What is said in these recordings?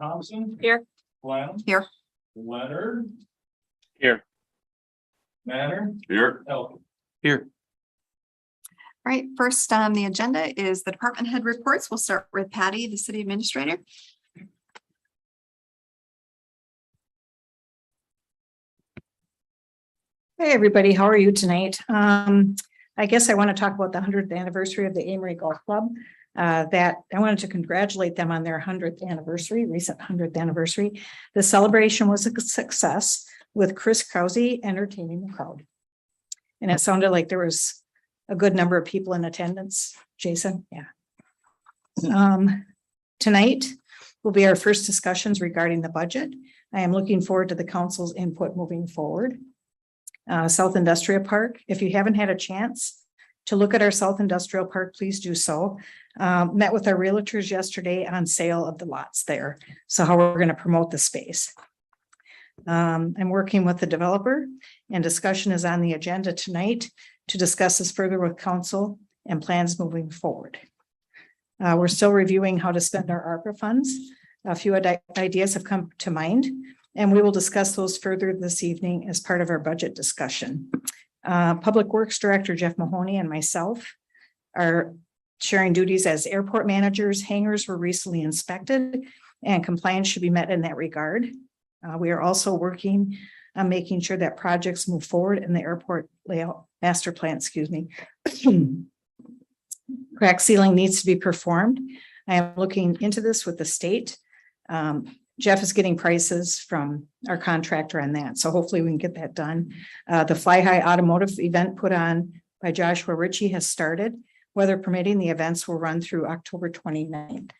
Thompson. Here. Lamb. Here. Leonard. Here. Manner. Here. Elton. Here. All right, first on the agenda is the department head reports. We'll start with Patty, the city administrator. Hey, everybody, how are you tonight? I guess I want to talk about the 100th anniversary of the Amory Golf Club. That I wanted to congratulate them on their 100th anniversary, recent 100th anniversary. The celebration was a success with Chris Krause entertaining the crowd. And it sounded like there was a good number of people in attendance. Jason, yeah. Tonight will be our first discussions regarding the budget. I am looking forward to the council's input moving forward. South Industrial Park, if you haven't had a chance to look at our South Industrial Park, please do so. Met with our realtors yesterday on sale of the lots there. So how we're going to promote the space. I'm working with the developer and discussion is on the agenda tonight to discuss this further with council and plans moving forward. We're still reviewing how to spend our ARPA funds. A few ideas have come to mind, and we will discuss those further this evening as part of our budget discussion. Public Works Director Jeff Mahoney and myself are sharing duties as airport managers. Hangars were recently inspected and compliance should be met in that regard. We are also working on making sure that projects move forward in the airport layout master plan, Crack sealing needs to be performed. I am looking into this with the state. Jeff is getting prices from our contractor on that. So hopefully we can get that done. The Fly High Automotive event put on by Joshua Ritchie has started. Weather permitting, the events will run through October 29th.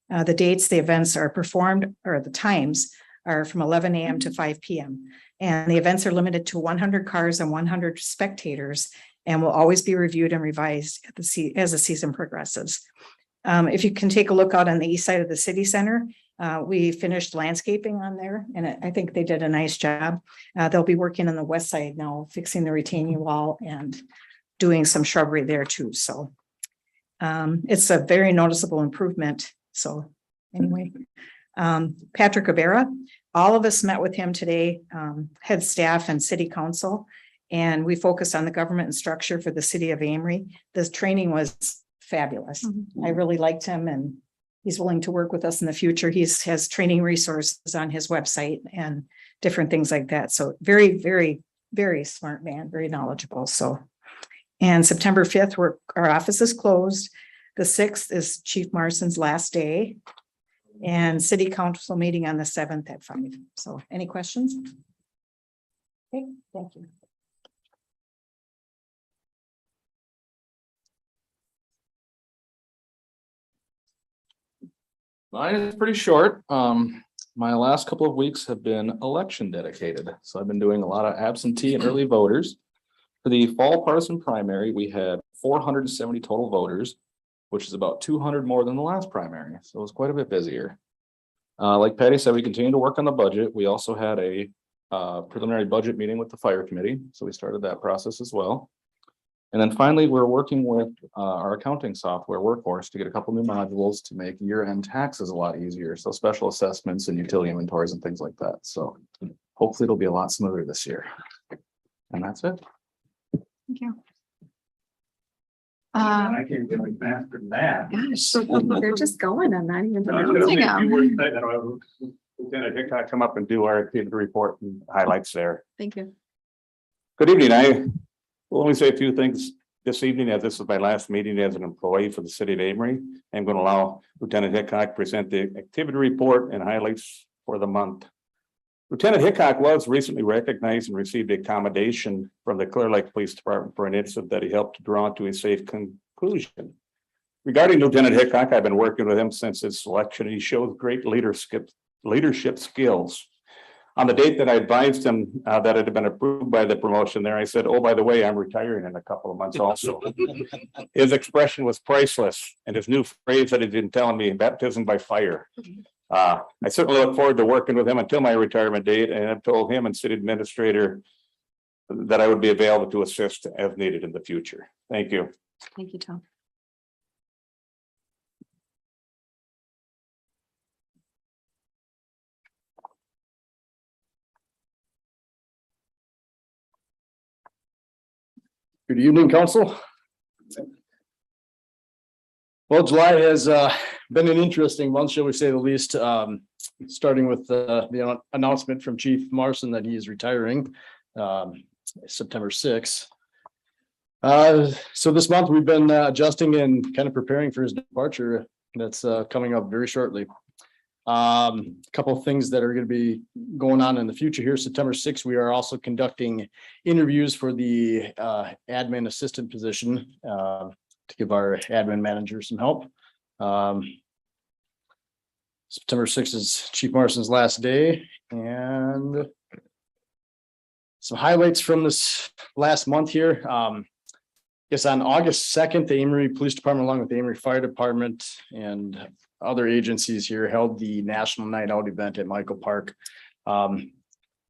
The dates the events are performed, or the times, are from 11 a.m. to 5 p.m. And the events are limited to 100 cars and 100 spectators and will always be reviewed and revised as the season progresses. If you can take a look out on the east side of the city center, we finished landscaping on there and I think they did a nice job. They'll be working on the west side now, fixing the retaining wall and doing some shrubbery there too. So it's a very noticeable improvement. So anyway, Patrick Rivera, all of us met with him today, head staff and city council, and we focused on the government and structure for the city of Amory. This training was fabulous. I really liked him and he's willing to work with us in the future. He has training resources on his website and different things like that. So very, very, very smart man, very knowledgeable. So, and September 5th, our office is closed. The 6th is Chief Marson's last day and city council meeting on the 7th at 5. So any questions? Okay, thank you. Mine is pretty short. My last couple of weeks have been election dedicated. So I've been doing a lot of absentee and early voters. For the fall partisan primary, we had 470 total voters, which is about 200 more than the last primary. So it was quite a bit busier. Like Patty said, we continue to work on the budget. We also had a preliminary budget meeting with the fire committee. So we started that process as well. And then finally, we're working with our accounting software Workhorse to get a couple new modules to make year-end taxes a lot easier. So special assessments and utility inventories and things like that. So hopefully it'll be a lot smoother this year. And that's it. Thank you. I can't get any faster than that. Gosh, they're just going and not even I was gonna announcing say a few them. words that Lieutenant Hickok come up and do our activity report and highlights there. Thank you. Good evening. I will only say a few things this evening, as this is my last meeting as an employee for the city of Amory. I'm going to allow Lieutenant Hickok to present the activity report and highlights for the month. Lieutenant Hickok was recently recognized and received a commendation from the Clear Lake Police Department for an incident that he helped to draw to a safe conclusion. Regarding Lieutenant Hickok, I've been working with him since his selection. He shows great leadership skills. On the date that I advised him that it had been approved by the promotion there, I said, oh, by the way, I'm retiring in a couple of months also. His expression was priceless, and his new phrase that he's been telling me, baptism by fire. I certainly look forward to working with him until my retirement date, and I've told him and city administrator that I would be available to assist as needed in the future. Thank you. Thank you, Tom. Good evening, council. Well, July has been an interesting month, shall we say the least. Starting with the announcement from Chief Marson that he is retiring September 6th. So this month we've been adjusting and kind of preparing for his departure. That's coming up very shortly. A couple of things that are going to be going on in the future here. September 6th, we are also conducting interviews for the admin assistant position to give our admin manager some help. September 6th is Chief Marson's last day, and some highlights from this last month here. Yes, on August 2nd, the Amory Police Department, along with the Amory Fire Department and other agencies here, held the National Night Out event at Michael Park. Fire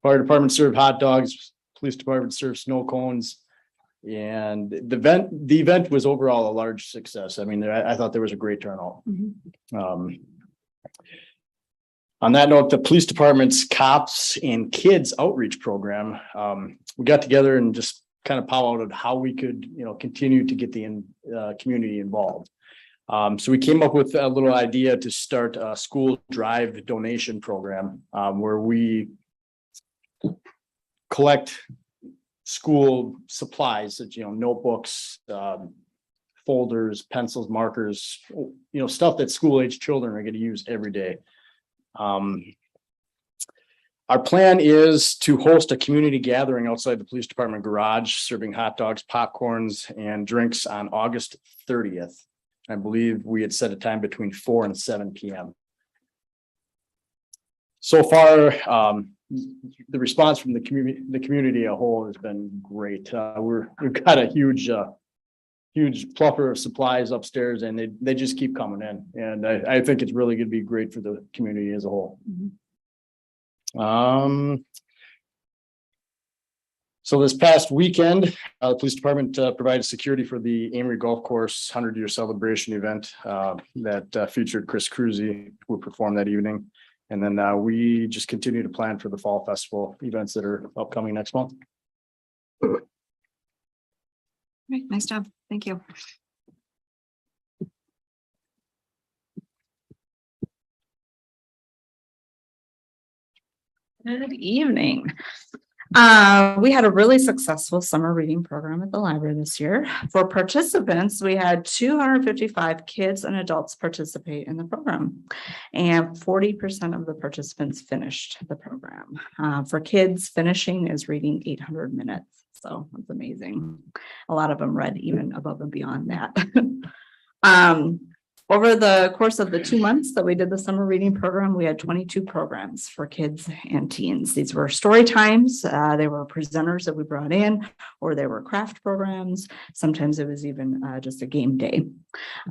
Department served hot dogs, Police Department served snow cones, and the event was overall a large success. I mean, I thought there was a great turnout. On that note, the Police Department's Cops and Kids Outreach Program, we got together and just kind of powwowed how we could, continue to get the community involved. So we came up with a little idea to start a school drive donation program where we collect school supplies, that notebooks, folders, pencils, markers, stuff that school age children are going to use every day. Our plan is to host a community gathering outside the police department garage, serving hot dogs, popcorns, and drinks on August 30th. I believe we had set a time between 4 and 7 p.m. So far, the response from the community as a whole has been great. We've got a huge pluffer of supplies upstairs, and they just keep coming in. And I think it's really going to be great for the community as a whole. So this past weekend, the police department provided security for the Amory Golf Course 100-year celebration event that featured Chris Cruzy, who performed that evening. And then we just continue to plan for the fall festival events that are upcoming next month. Great, nice job. Thank you. Good evening. We had a really successful summer reading program at the library this year. For participants, we had 255 kids and adults participate in the program, and 40% of the participants finished the program. For kids, finishing is reading 800 minutes. So that's amazing. A lot of them read even above and beyond that. Over the course of the 2 months that we did the summer reading program, we had 22 programs for kids and teens. These were story times. They were presenters that we brought in, or they were craft programs. Sometimes it was even just a game day.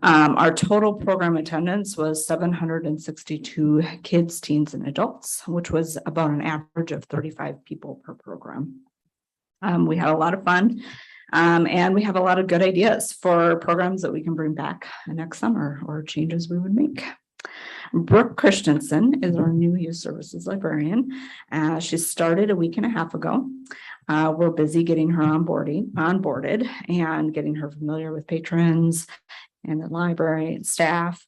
Our total program attendance was 762 kids, teens, and adults, which was about an average of 35 people per program. We had a lot of fun. And we have a lot of good ideas for programs that we can bring back next summer or changes we would make. Brooke Christensen is our new youth services librarian. She started a week and a half ago. We're busy getting her onboarded and getting her familiar with patrons and the library and staff.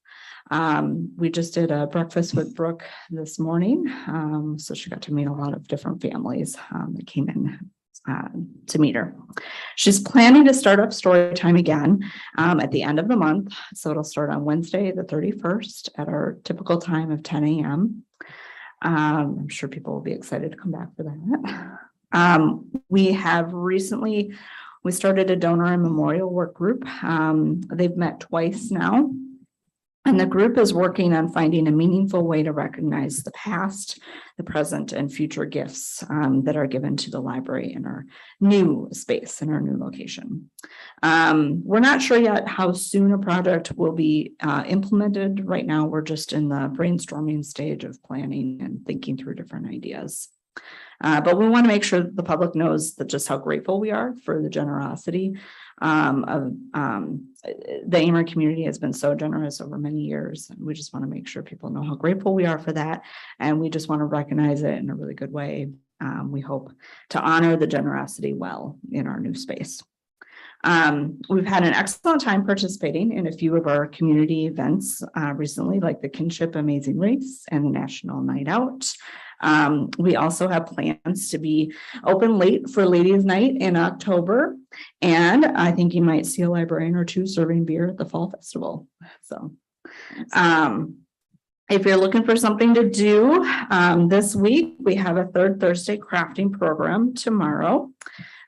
We just did a breakfast with Brooke this morning. So she got to meet a lot of different families that came in to meet her. She's planning to start up story time again at the end of the month. So it'll start on Wednesday, the 31st at our typical time of 10 a.m. I'm sure people will be excited to come back for that. We have recently, we started a donor and memorial work group. They've met twice now. And the group is working on finding a meaningful way to recognize the past, the present, and future gifts that are given to the library in our new space, in our new location. We're not sure yet how soon a project will be implemented. Right now, we're just in the brainstorming stage of planning and thinking through different ideas. But we want to make sure that the public knows that just how grateful we are for the generosity of the Amory community has been so generous over many years. And we just want to make sure people know how grateful we are for that. And we just want to recognize it in a really good way. We hope to honor the generosity well in our new space. We've had an excellent time participating in a few of our community events recently, like the Kinship Amazing Race and the National Night Out. We also have plans to be open late for Ladies Night in October. And I think you might see a librarian or two serving beer at the Fall Festival. So, if you're looking for something to do, this week, we have a third Thursday crafting program tomorrow.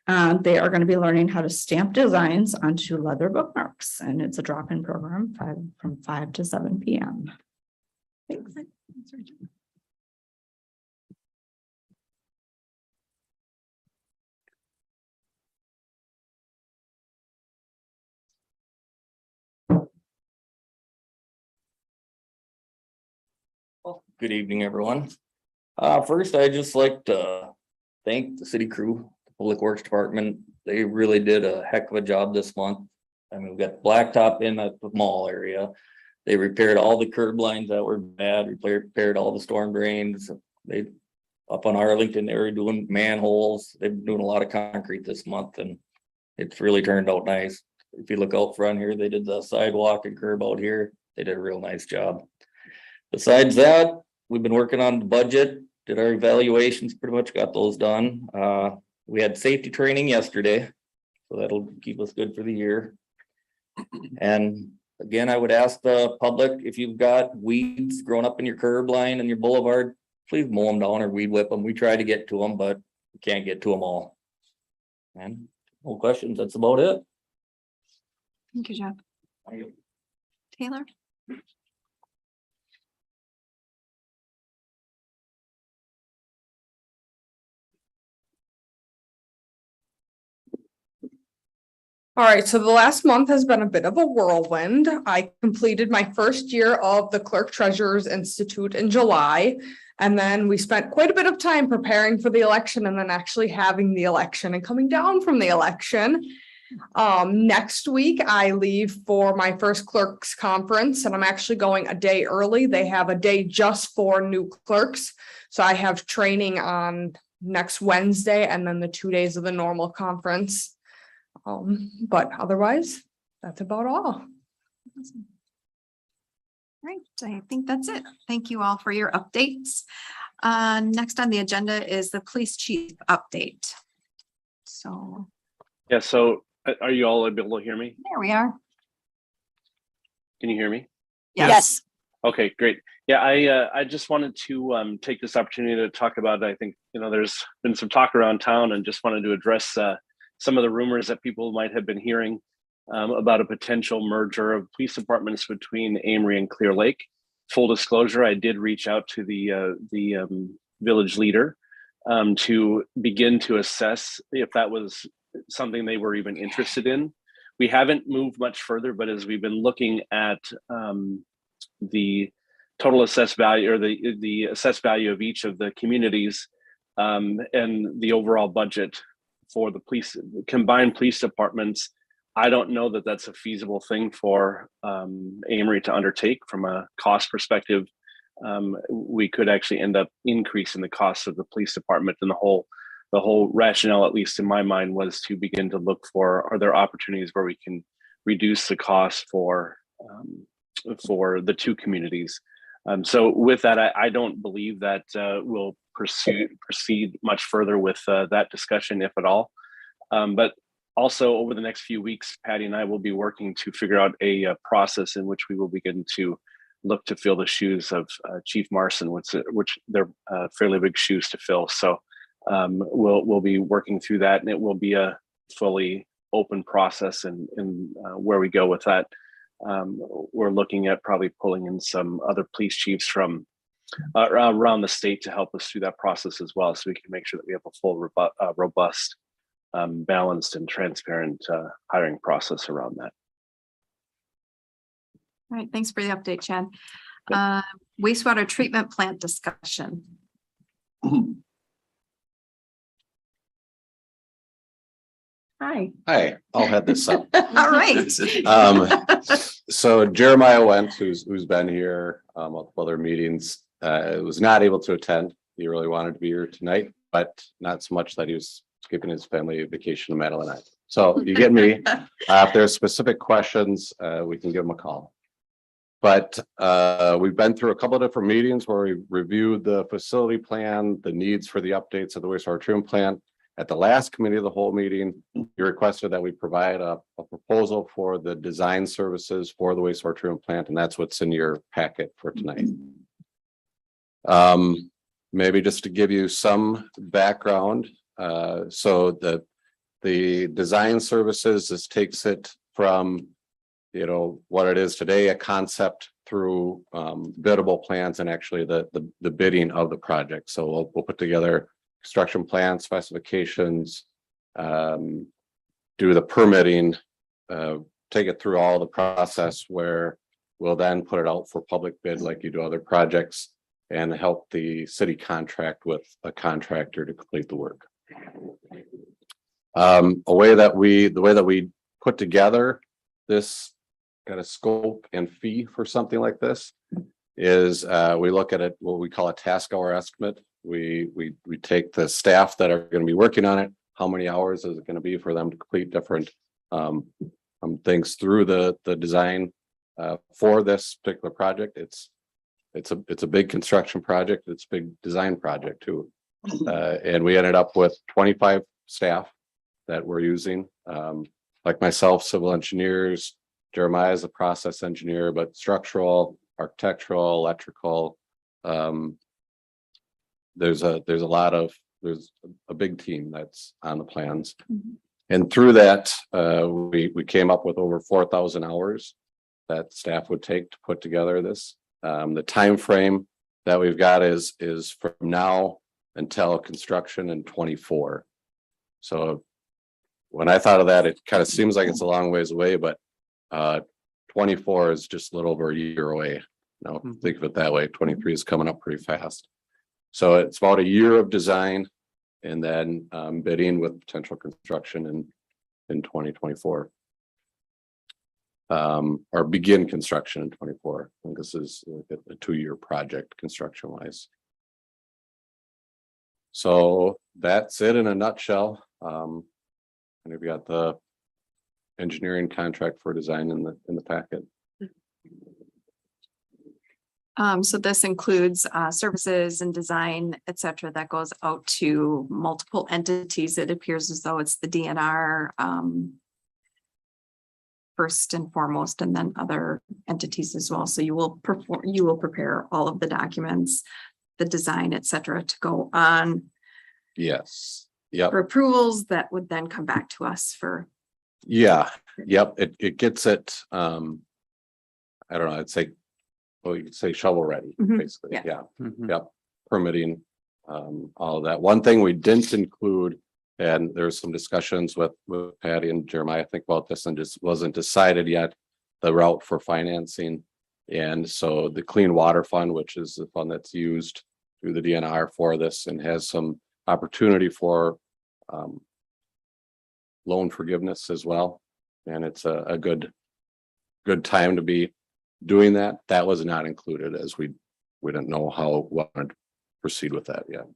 They are going to be learning how to stamp designs onto leather bookmarks, and it's a drop-in program from 5 to 7 p.m. Thanks. Good evening, everyone. First, I'd just like to thank the city crew, the Public Works Department. They really did a heck of a job this month. I mean, we've got blacktop in at the mall area. They repaired all the curb lines that were bad, repaired all the storm drains. They up on Arlington, they were doing manholes. They've been doing a lot of concrete this month, and it's really turned out nice. If you look out front here, they did the sidewalk and curb out here. They did a real nice job. Besides that, we've been working on the budget, did our evaluations, pretty much got those done. We had safety training yesterday, so that'll keep us good for the year. And again, I would ask the public, if you've got weeds growing up in your curb line and your boulevard, please mow them down or weed whip them. We try to get to them, but we can't get to them all. And no questions, that's about it. Thank you, Jeff. Taylor? All right, so the last month has been a bit of a whirlwind. I completed my first year of the Clerk Treasurer's Institute in July. And then we spent quite a bit of time preparing for the election and then actually having the election and coming down from the election. Next week, I leave for my first clerks conference, and I'm actually going a day early. They have a day just for new clerks. So I have training on next Wednesday and then the 2 days of the normal conference. But otherwise, that's about all. Awesome. Right, I think that's it. Thank you all for your updates. Next on the agenda is the police chief update. So Yeah, so are you all able to hear me? there we are. Can you hear me? Yes. Okay, great. Yeah, I just wanted to take this opportunity to talk about, I think, there's been some talk around town, and just wanted to address some of the rumors that people might have been hearing about a potential merger of police departments between Amory and Clear Lake. Full disclosure, I did reach out to the village leader to begin to assess if that was something they were even interested in. We haven't moved much further, but as we've been looking at the total assessed value, or the assessed value of each of the communities, and the overall budget for the combined police departments, I don't know that that's a feasible thing for Amory to undertake from a cost perspective. We could actually end up increasing the cost of the police department, and the whole rationale, at least in my mind, was to begin to look for, are there opportunities where we can reduce the cost for the two communities. So with that, I don't believe that we'll proceed much further with that discussion, if at all. But also over the next few weeks, Patty and I will be working to figure out a process in which we will begin to look to fill the shoes of Chief Marson, which they're fairly big shoes to fill. So we'll be working through that, and it will be a fully open process. And where we go with that, we're looking at probably pulling in some other police chiefs from around the state to help us through that process as well, so we can make sure that we have a full, robust, balanced and transparent hiring process around that. All right, thanks for the update, Chad. Wastewater treatment plant discussion. Hi. Hi, I'll head this up. All right. So Jeremiah Went, who's been here multiple other meetings, was not able to attend. He really wanted to be here tonight, but not so much that he was skipping his family vacation to Madeline Island. So you get me. If there's specific questions, we can give them a call. But we've been through a couple of different meetings where we reviewed the facility plan, the needs for the updates of the wastewater treatment plant. At the last committee of the whole meeting, you requested that we provide a proposal for the design services for the wastewater treatment plant, and that's what's in your packet for tonight. Maybe just to give you some background, so the design services, this takes it from, you know, what it is today, a concept through biddable plans and actually the bidding of the project. So we'll put together construction plan specifications, do the permitting, take it through all the process where we'll then put it out for public bid like you do other projects and help the city contract with a contractor to complete the work. The way that we put together this kind of scope and fee for something like this is we look at it, what we call a task hour estimate. We take the staff that are going to be working on it. How many hours is it going to be for them to complete different things through the design for this particular project? It's a big construction project. It's a big design project too. And we ended up with 25 staff that we're using, like myself, civil engineers. Jeremiah is a process engineer, but structural, architectural, electrical. There's a big team that's on the plans. And through that, we came up with over 4,000 hours that staff would take to put together this. The time frame that we've got is from now until construction in 24. So when I thought of that, it kind of seems like it's a long ways away, but 24 is just a little over a year away. No, think of it that way. 23 is coming up pretty fast. So it's about a year of design and then bidding with potential construction in 2024. Or begin construction in 24. I think this is a 2-year project construction wise. So that's it in a nutshell. And we've got the engineering contract for design in the packet. So this includes services and design, et cetera, that goes out to multiple entities. It appears as though it's the DNR first and foremost, and then other entities as well. So you will prepare all of the documents, the design, et cetera, to go on. Yes. Yep. For approvals that would then come back to us for. Yeah. Yep. It gets it. I don't know. I'd say, well, you could say shovel ready, basically. Yeah. Yep. Permitting, all of that. One thing we didn't include, and there's some discussions with Patty and Jeremiah, I think about this, and just wasn't decided yet, the route for financing. And so the Clean Water Fund, which is the fund that's used through the DNR for this and has some opportunity for loan forgiveness as well. And it's a good time to be doing that. That was not included as we didn't know how we wanted to proceed with that yet.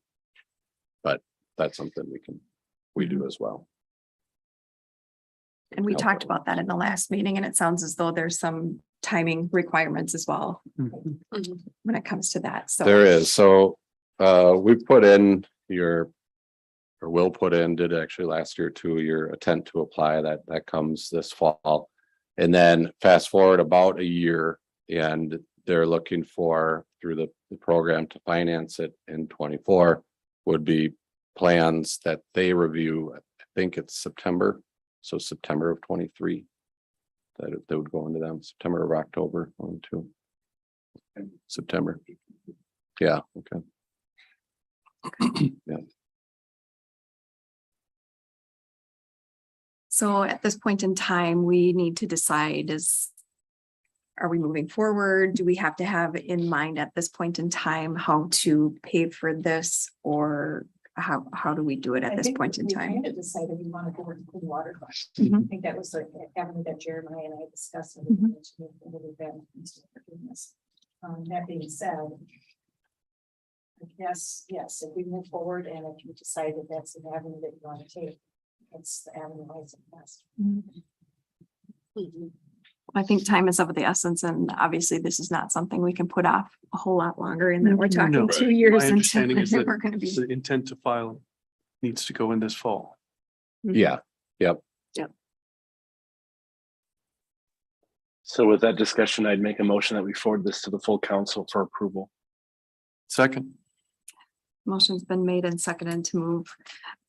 But that's something we do as well. And we talked about that in the last meeting, and it sounds as though there's some timing requirements as well when it comes to that. So There is. So we put in will put in, did actually last year too, your intent to apply that comes this fall. And then fast forward about a year and they're looking for through the program to finance it in 24 would be plans that they review. I think it's September. So September of 23 that would go into them, September or October, 1, 2. September. Yeah. Okay. Yeah. So at this point in time, we need to decide are we moving forward? Do we have to have in mind at this point in time how to pay for this, or how do we do it at this point in time? We kind of decided we want to go with the Clean Water Fund. I think that was the avenue that Jeremiah and I discussed. That being said, I guess, yes, if we move forward and if you decide that that's an avenue that you want to take, I think time is of the essence, and obviously this is not something we can put off a whole lot longer, and then we're talking No. 2 years My into understanding is when that we're gonna be. the intent to file needs to go in this fall. Yeah, So with that discussion, I'd make a motion that we forward this to the full council for approval. Second, Motion's been made and seconded to move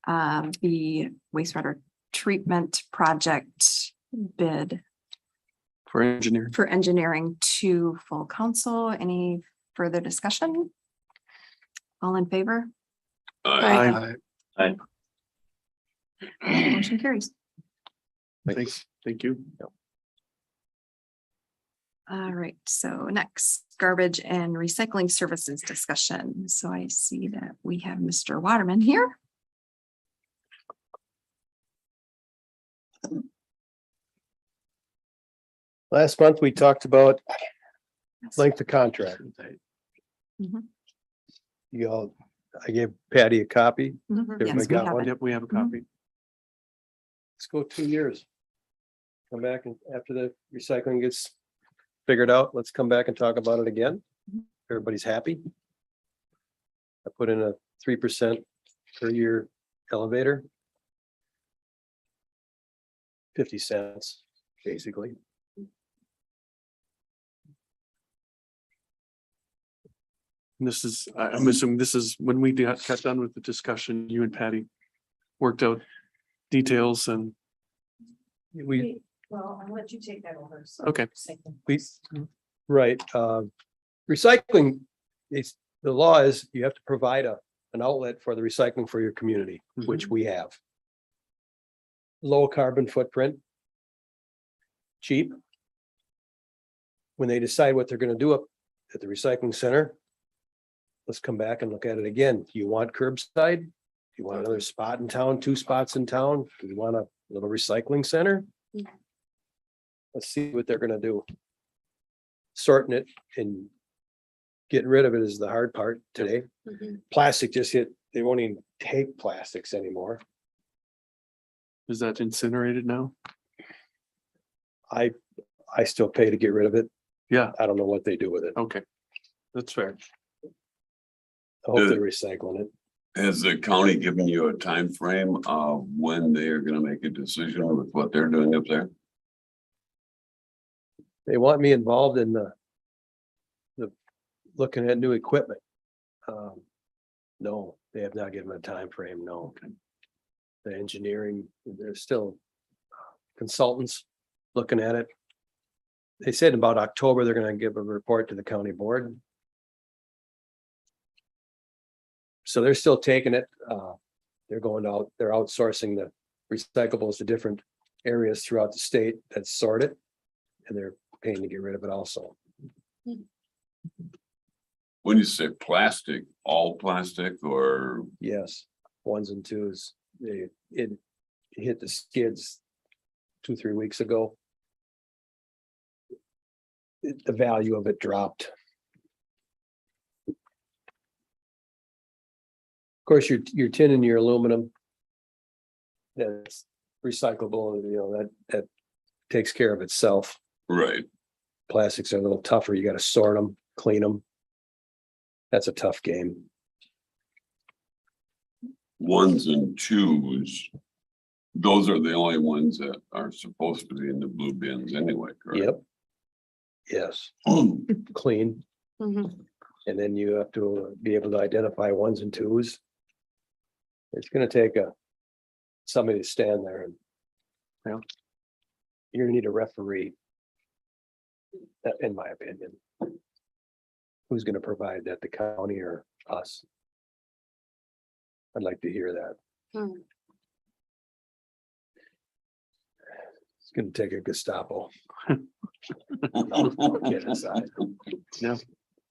the wastewater treatment project bid for engineering. for engineering to full council. Any further discussion? All in favor? Aye. Motion carries. Thanks. Thank you. All right, so next, garbage and recycling services discussion. So I see that we have Mr. Waterman here. Last month, we talked about length of contract. Mhm. You all, I gave Patty a copy. Everybody Yes, we got have one? it. Yep, we have a copy. Let's go 2 years. Come back and after the recycling gets figured out, let's come back and talk about it again. Everybody's happy. I put in a 3% per year elevator. 50 cents, basically. And this is, I'm assuming this is when we got done with the discussion, you and Patty worked out details and, Well, I'll let you take that over. okay. Right, recycling, the law is you have to provide an outlet for the recycling for your community, which we have. Low carbon footprint. Cheap. When they decide what they're gonna do up at the recycling center. Let's come back and look at it again. Do you want curbside? Do you want another spot in town, 2 spots in town? Do you want a little recycling center? Let's see what they're gonna do. Sorting it and getting rid of it is the hard part today. Plastic just hit, they won't even take plastics anymore. Is that incinerated now? I still pay to get rid of it. Yeah, I don't know what they do with it. okay. That's fair. I hope they're recycling it. Has the county given you a time frame of when they are gonna make a decision with what they're doing up there? They want me involved in the looking at new equipment. No, they have not given a time frame. No. The engineering, there's still consultants looking at it. They said about October, they're gonna give a report to the county board. So they're still taking it. They're going out, they're outsourcing the recyclables to different areas throughout the state that sort it. And they're paying to get rid of it also. When you say plastic, all plastic or? Yes, 1s and 2s. It hit the skids 2-3 weeks ago. The value of it dropped. Of course, your tin and your aluminum. That's recyclable, that takes care of itself. Right. Plastics are a little tougher. You gotta sort them, clean them. That's a tough game. 1s and 2s. Those are the only ones that are supposed to be in the blue bins anyway, correct? Yep. Yes, clean. And then you have to be able to identify 1s and 2s. It's gonna take somebody to stand there and. Yeah. You're gonna need a referee. In my opinion. Who's gonna provide that, the county or us? I'd like to hear that. It's gonna take a Gestapo. Get inside. Yeah.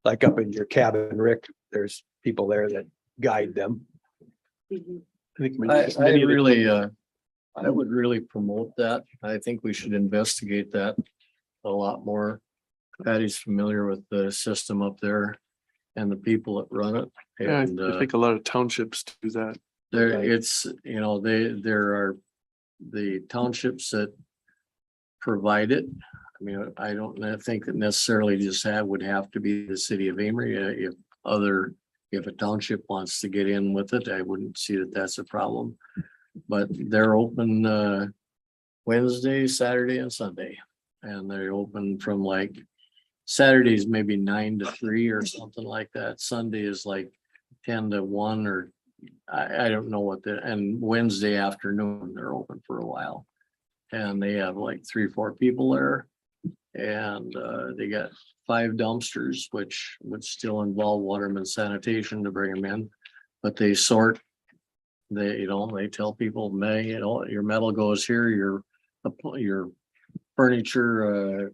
Like up in your cabin, Rick, there's people there that guide them. I think I would really promote that. I think we should investigate that a lot more. Patty's familiar with the system up there and the people that run it. Yeah, And I think a lot of townships do that. there, it's, there are the townships that provide it. I mean, I don't think that necessarily just would have to be the city of Amory. If a township wants to get in with it, I wouldn't see that that's a problem. But they're open Wednesday, Saturday and Sunday. And they're open from like Saturdays, maybe 9 to 3 or something like that. Sunday is like 10 to 1 or I don't know what and Wednesday afternoon, they're open for a while. And they have like 3 or 4 people there. And they got 5 dumpsters, which would still involve Waterman Sanitation to bring them in. But they sort, they tell people, your metal goes here, your furniture,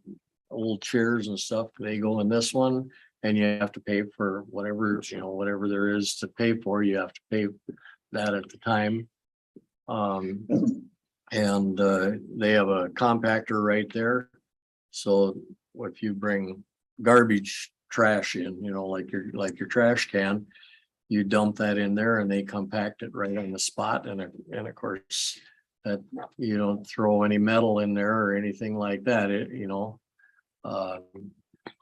old chairs and stuff, they go in this one. And you have to pay for whatever there is to pay for, you have to pay that at the time. And they have a compactor right there. So if you bring garbage trash in, like your trash can, you dump that in there and they compact it right on the spot. And of course, that you don't throw any metal in there or anything like that.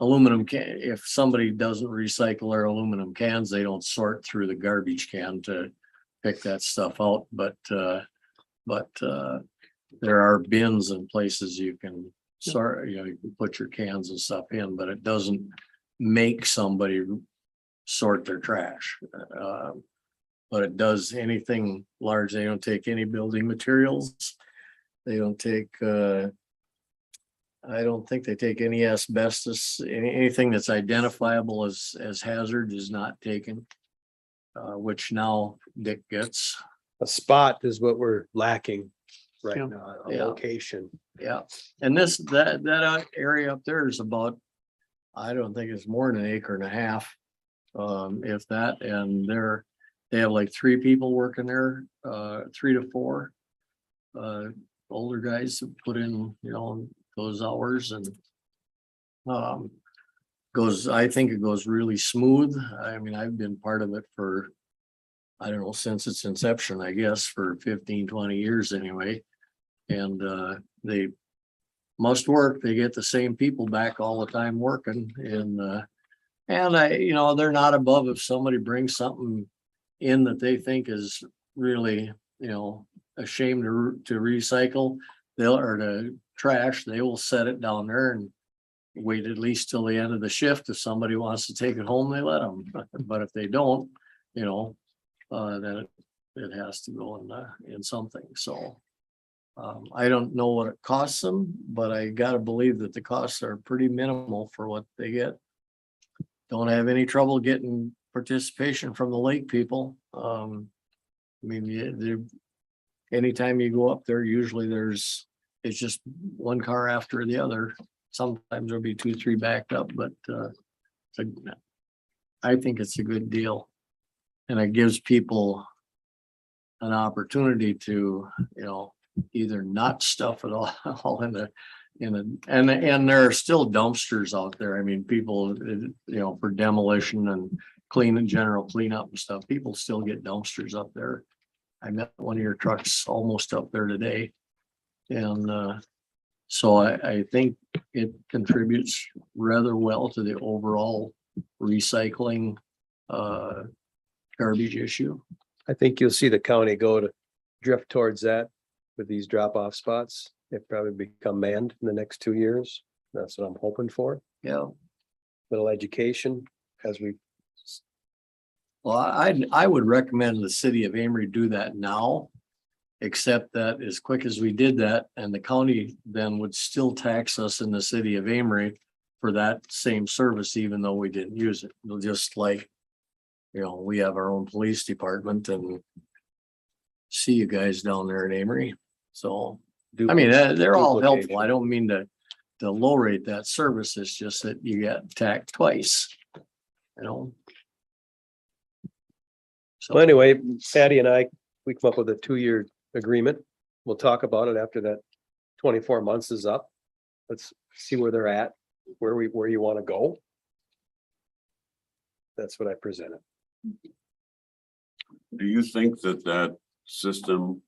Aluminum can, if somebody doesn't recycle their aluminum cans, they don't sort through the garbage can to pick that stuff out. But there are bins and places you can sort, you can put your cans and stuff in, but it doesn't make somebody sort their trash. But it does anything large. They don't take any building materials. They don't take, I don't think they take any asbestos, anything that's identifiable as hazard is not taken. Which now Dick gets. A spot is what we're lacking right Yeah. now, a Yeah. location. Yeah, and that area up there is about, I don't think it's more than 1.5 acres. If that, and they have like 3 people working there, 3 to 4. Older guys have put in, those hours and I think it goes really smooth. I mean, I've been part of it for, I don't know, since its inception, I guess, for 15, 20 years anyway. And they must work. They get the same people back all the time working. And they're not above if somebody brings something in that they think is really, ashamed to recycle, or to trash, they will set it down there and wait at least till the end of the shift. If somebody wants to take it home, they let them. But if they don't, then it has to go in something. So I don't know what it costs them, but I gotta believe that the costs are pretty minimal for what they get. Don't have any trouble getting participation from the lake people. Anytime you go up there, usually it's just one car after the other. Sometimes there'll be 2, 3 backed up, but I think it's a good deal. And it gives people an opportunity to, either not stuff it all and there are still dumpsters out there. I mean, people, for demolition and general cleanup and stuff, people still get dumpsters up there. I met one of your trucks almost up there today. And so I think it contributes rather well to the overall recycling garbage issue. I think you'll see the county drift towards that with these drop-off spots. They probably become manned in the next 2 years. That's what I'm hoping for. Yeah. Little education as we. Well, I would recommend the city of Amory do that now, except that as quick as we did that, and the county then would still tax us in the city of Amory for that same service, even though we didn't use it. Just like, we have our own police department and see you guys down there in Amory. So, I mean, they're all helpful. I don't mean to low rate that service. It's just that you got taxed twice, Well, anyway, Patty and I, we come up with a 2-year agreement. We'll talk about it after that 24 months is up. Let's see where they're at, where you want to go. That's what I presented. Do you think that system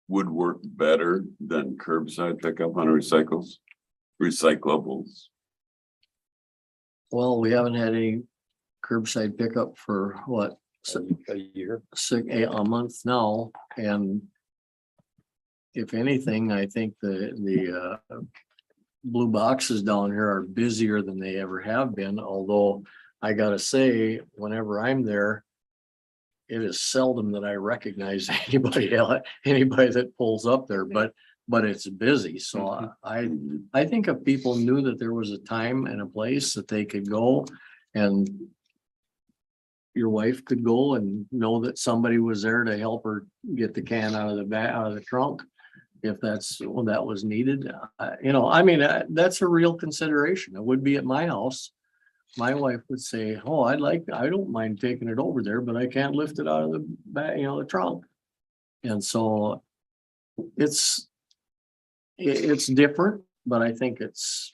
would work better than curbside pickup on recyclables? Well, we haven't had any curbside pickup for what, A year. a month now, and if anything, I think the blue boxes down here are busier than they ever have been, although I gotta say, whenever I'm there, it is seldom that I recognize anybody that pulls up there, but it's busy, so I think if people knew that there was a time and a place that they could go, and your wife could go and know that somebody was there to help her get the can out of the trunk, if that's when that was needed, that's a real consideration. It would be at my house. My wife would say, oh, I don't mind taking it over there, but I can't lift it out of the back, the trunk. And so it's different, but I think it's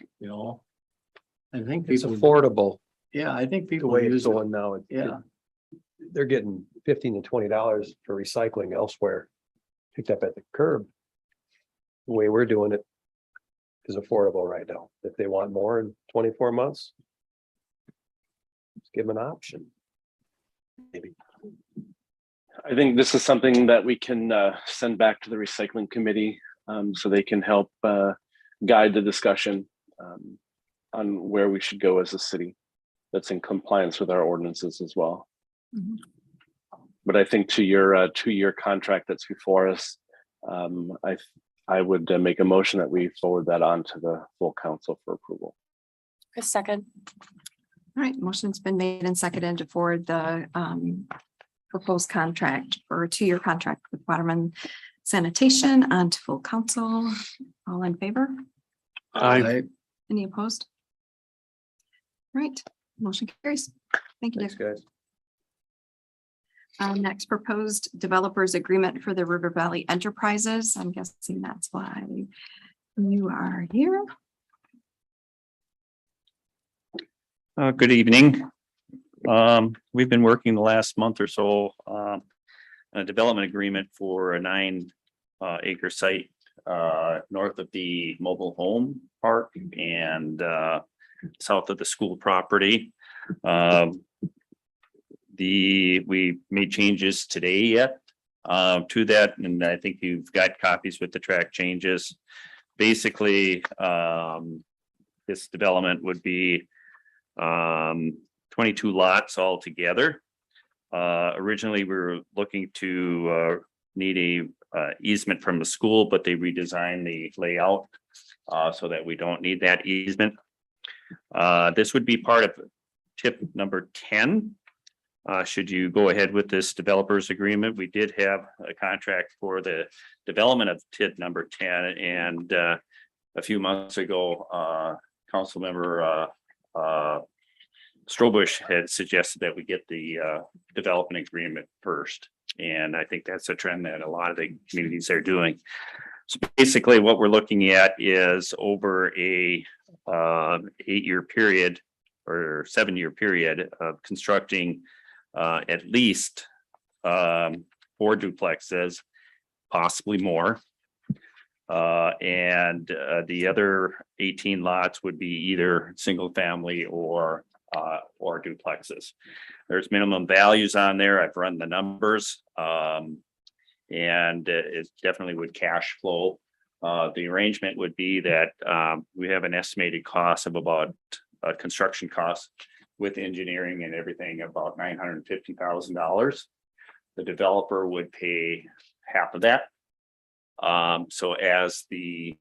It's affordable. Yeah, I think The people way it's use it. going now. They're getting $15 to $20 for recycling elsewhere, picked up at the curb. The way we're doing it is affordable right now. If they want more in 24 months, let's give them an option. Maybe. I think this is something that we can send back to the recycling committee so they can help guide the discussion on where we should go as a city that's in compliance with our ordinances as well. Mhm. But I think to your 2-year contract that's before us, I would make a motion that we forward that on to the full council for approval. A second. All right, motion's been made and seconded to forward the proposed contract for a 2-year contract with Waterman Sanitation onto full council. All in favor? Any opposed? Right, motion carries. Thank you, Dick. Thanks, guys. Next, proposed developers agreement for the River Valley Enterprises. I'm guessing that's why you are here. Good evening. We've been working the last month or so on a development agreement for a 9-acre site north of the mobile home park and south of the school property. We made changes today yet to that, and I think you've got copies with the track changes. Basically, this development would be 22 lots altogether. Originally, we were looking to need a easement from the school, but they redesigned the layout so that we don't need that easement. This would be part of tip number 10. Should you go ahead with this developers agreement, we did have a contract for the development of tip number 10, and a few months ago, council member Strobush had suggested that we get the development agreement first. And I think that's a trend that a lot of the communities are doing. So basically what we're looking at is over a 8-year period or 7-year period of constructing at least 4 duplexes, possibly more. And the other 18 lots would be either single family or duplexes. There's minimum values on there. I've run the numbers, and it definitely would cash flow. The arrangement would be that we have an estimated cost of about construction costs with engineering and everything about $950,000. The developer would pay half of that. So as the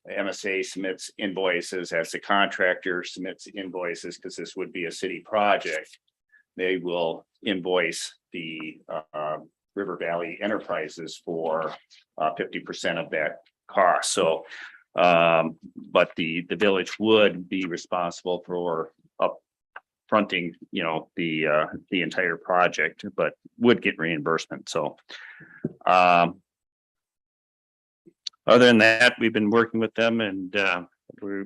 MSA submits invoices, as the contractor submits invoices, because this would be a city project, they will invoice the River Valley Enterprises for 50% of that cost. So, but the village would be responsible for upfronting, the entire project, but would get reimbursement. So, other than that, we've been working with them, and we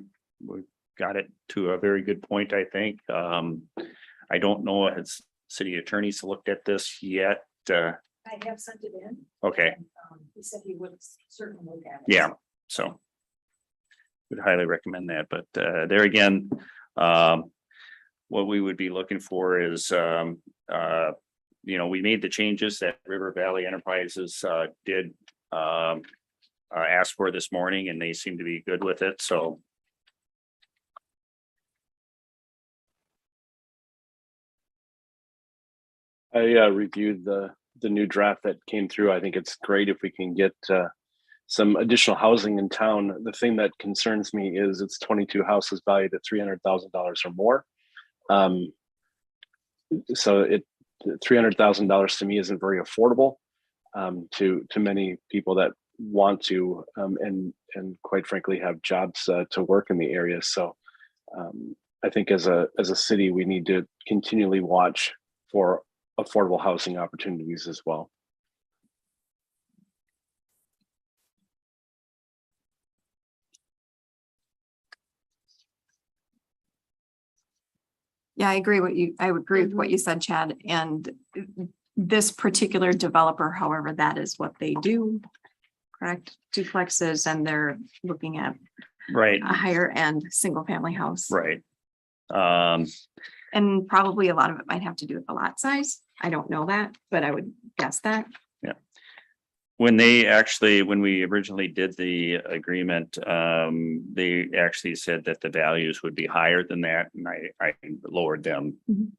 got it to a very good point, I think. I don't know if city attorneys looked at this yet. I I have sent it in. Okay, He said he would certainly look at it. yeah, so. Would highly recommend that, but there again, what we would be looking for is, we made the changes that River Valley Enterprises did ask for this morning, and they seem to be good with it, so. I reviewed the new draft that came through. I think it's great if we can get some additional housing in town. The thing that concerns me is it's 22 houses valued at $300,000 or more. So $300,000 to me isn't very affordable to many people that want to and quite frankly have jobs to work in the area. So I think as a city, we need to continually watch for affordable housing opportunities as well. Yeah, I agree I would agree with what you said, Chad, and this particular developer, however, that is what they do. Correct, duplexes, and they're looking at Right, a higher end, single family house. right. And probably a lot of it might have to do with the lot size. I don't know that, but I would guess that. When we originally did the agreement, they actually said that the values would be higher than that, and I lowered them. Mhm.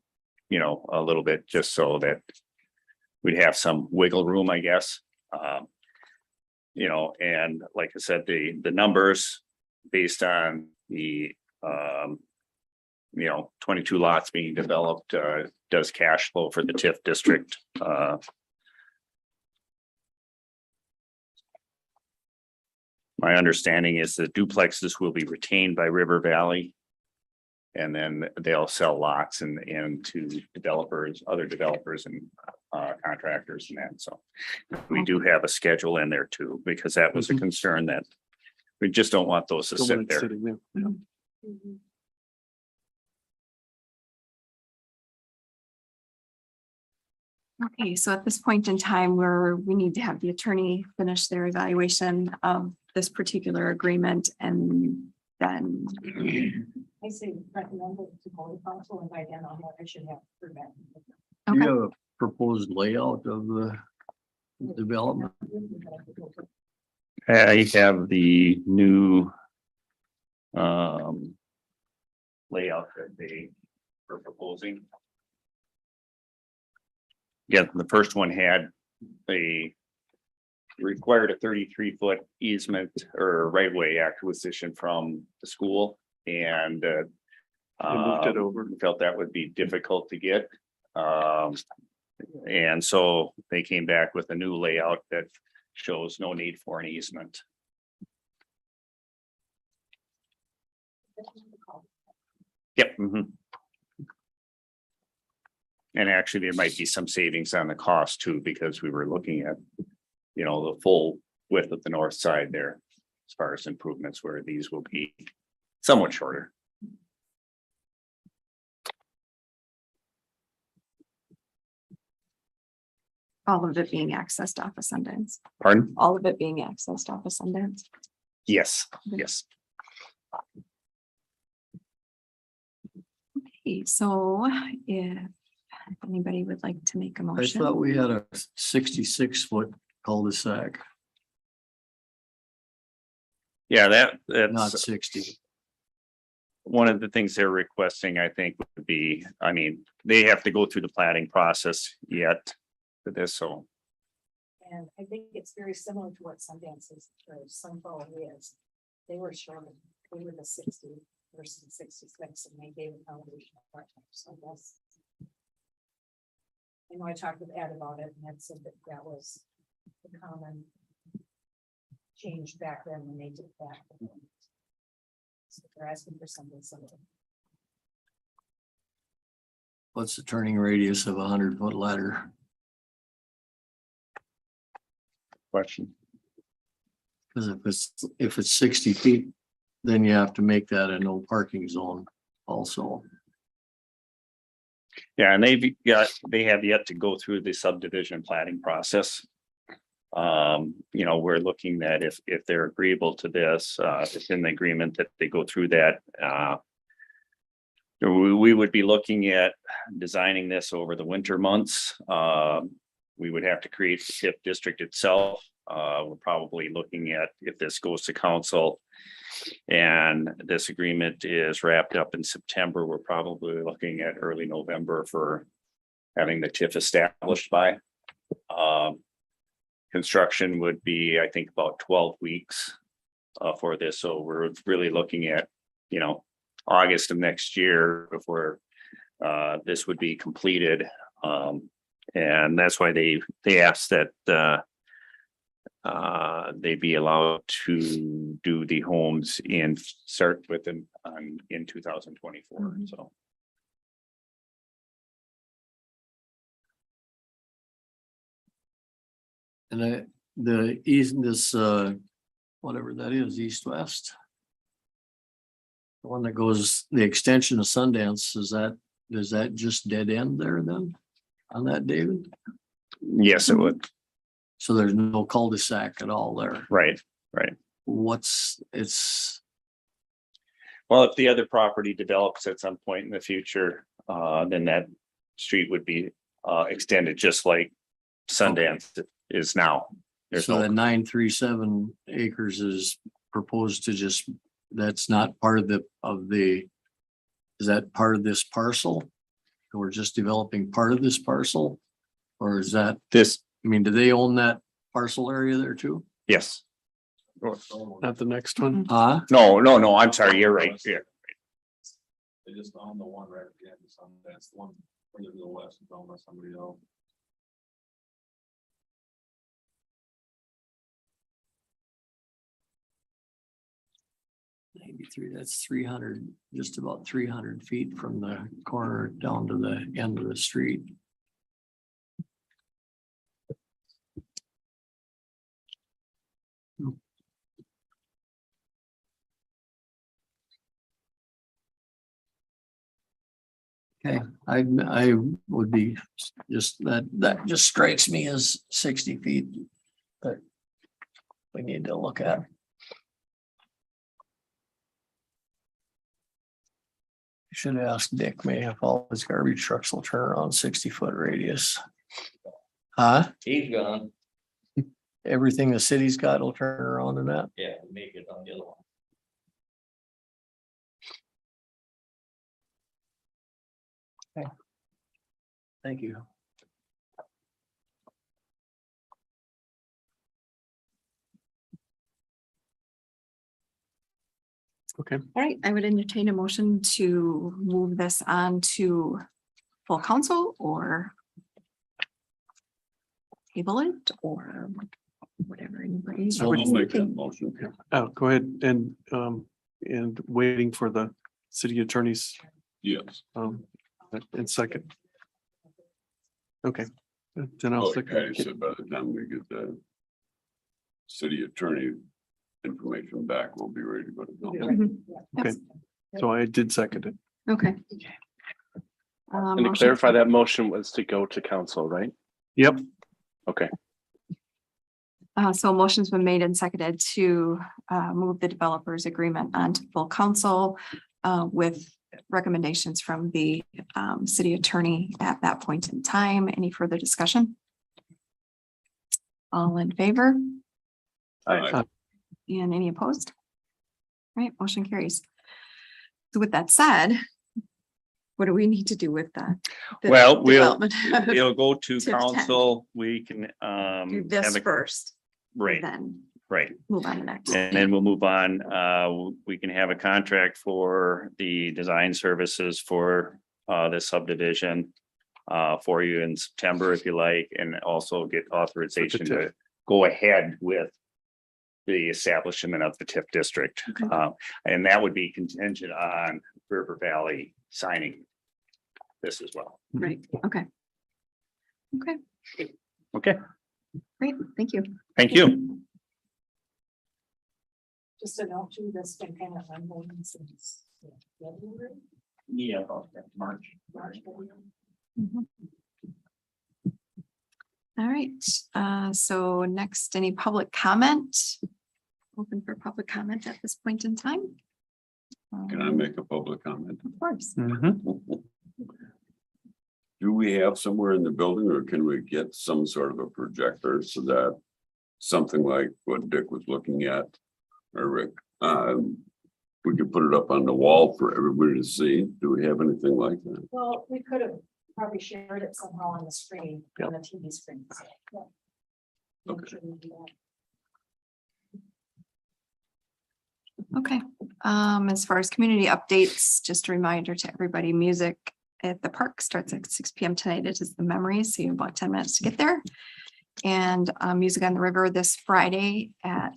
A little bit, just so that we'd have some wiggle room, I guess. And like I said, the numbers based on the 22 lots being developed does cash flow for the TIF district. My understanding is that duplexes will be retained by River Valley. And then they'll sell lots and to developers, other developers and contractors and that. So we do have a schedule in there too, because that was a concern that we just don't want those to Don't sit want it there. sitting there. Yeah. Okay, so at this point in time where we need to have the attorney finish their evaluation of this particular agreement, and then I say recommend it to Holy Council, and by then I should have heard back. Do you Okay. have a proposed layout of the development? I have the new layout that they were proposing. Yeah, the first one had required a 33-foot easement or right way acquisition from the school, and They moved it over. felt that would be difficult to get. And so they came back with a new layout that shows no need for an easement. Yep. Mhm. And actually, there might be some savings on the cost too, because we were looking at, the full width of the north side there, as far as improvements, where these will be somewhat shorter. all of it being accessed off of Sundance, Pardon? all of it being accessed off of Sundance. Yes, yes. Okay, so if anybody would like to make a I motion. thought we had a 66-foot cul-de-sac, Yeah, not that's 60. one of the things they're requesting, I think, would be, they have to go through the planning process yet for this, so. And I think it's very similar to what Sundance is, or Sunfall is. They were short, they were the 60 versus 66, and they gave an elevation of part time, so that's. I know I talked with Ed about it, and Ed said that was the common change back then when they did that. So they're asking for something similar. What's the turning radius of a 100-foot ladder? Question. Because if it's 60 feet, then you have to make that a no parking zone also. Yeah, and they have yet to go through the subdivision planning process. You know, we're looking at if they're agreeable to this, it's in the agreement that they go through that. We would be looking at designing this over the winter months. We would have to create the TIF district itself. We're probably looking at, if this goes to council and this agreement is wrapped up in September, we're probably looking at early November for having the TIF established by. Construction would be, I think, about 12 weeks for this. So we're really looking at, you know, August of next year before this would be completed. And that's why they asked that they be allowed to do the homes start with them in 2024. So. And the east, this, whatever that is, east-west. The one that goes, the extension of Sundance, does that just dead end there then? On that, David? Yes, it would. So there's no cul-de-sac at all there. Right. Well, if the other property develops at some point in the future, then that street would be extended just like Sundance is now. So that 937 acres is proposed to just, that's not part of is that part of this parcel? We're just developing part of this parcel? Or is that this? I mean, do they own that parcel area there too? Yes. Not the next one. No, I'm sorry, you're right. Yeah. They just own the one right at the end of some, that's the one further to the west, is owned by somebody else. That's 300, just about 300 feet from the corner down to the end of the street. Okay, I would be just that just strikes me as 60 feet. But we need to look at. Should ask Dick May if all his garbage trucks will turn around 60-foot radius. He's gone. Everything the city's got will turn around in that. Yeah, make it on the other one. Thank you. Okay. All right, I would entertain a motion to move this on to full council or table it or whatever anybody. So I'll make that motion. Oh, go ahead and waiting for the city attorney's Yes. in second. Okay. Then I'll Okay, second. so by the time we get the city attorney information back, we'll be ready to go to council. Mhm. Okay. So I did second it. Okay. And to Motion- clarify, that motion was to go to council, right? Yep. Okay. So a motion's been made and seconded to move the developers agreement onto full council with recommendations from the city attorney at that point in time. Any further discussion? All in favor? Aye. And any opposed? All right, motion carries. So with that said, what do we need to do with that? Well, we'll go to To council. We can Do this have a- first, right, then right. move on to the next. And then we'll move on. We can have a contract for the design services for the subdivision for you in September, if you like, and also get authorization to go ahead with the establishment of the TIF district. And that would be contingent on River Valley signing this as well. Right, okay. Okay, Okay, great, thank you. thank you. Just a note too, that's been kind of ongoing since February. Yeah, about that March. All right, so next, any public comment? Open for public comment at this point in time. Can I make a public comment? Of course. Do we have somewhere in the building or can we get some sort of a projector so that something like what Dick was looking at or Rick, we could put it up on the wall for everybody to see? Do we have anything like that? Well, we could have probably shared it somehow on the screen, on the TV screen. So, yeah. Okay. Okay, as far as community updates, just a reminder to everybody, music at the park starts at 6 p.m. tonight. It is the Memories, so you have about 10 minutes to get there. And music on the river this Friday at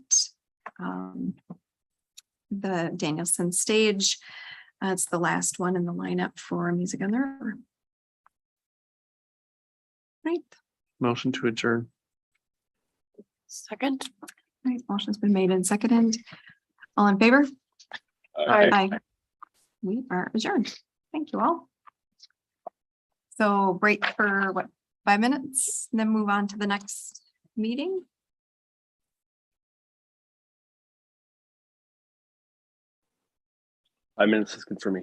the Danielson stage. It's the last one in the lineup for Music on the River. Right. Motion to adjourn. Second. Right, motion's been made and seconded. All in favor? Aye. Aye. We are adjourned. Thank you all. So break for what, 5 minutes, and then move on to the next meeting? 5 minutes is good for me.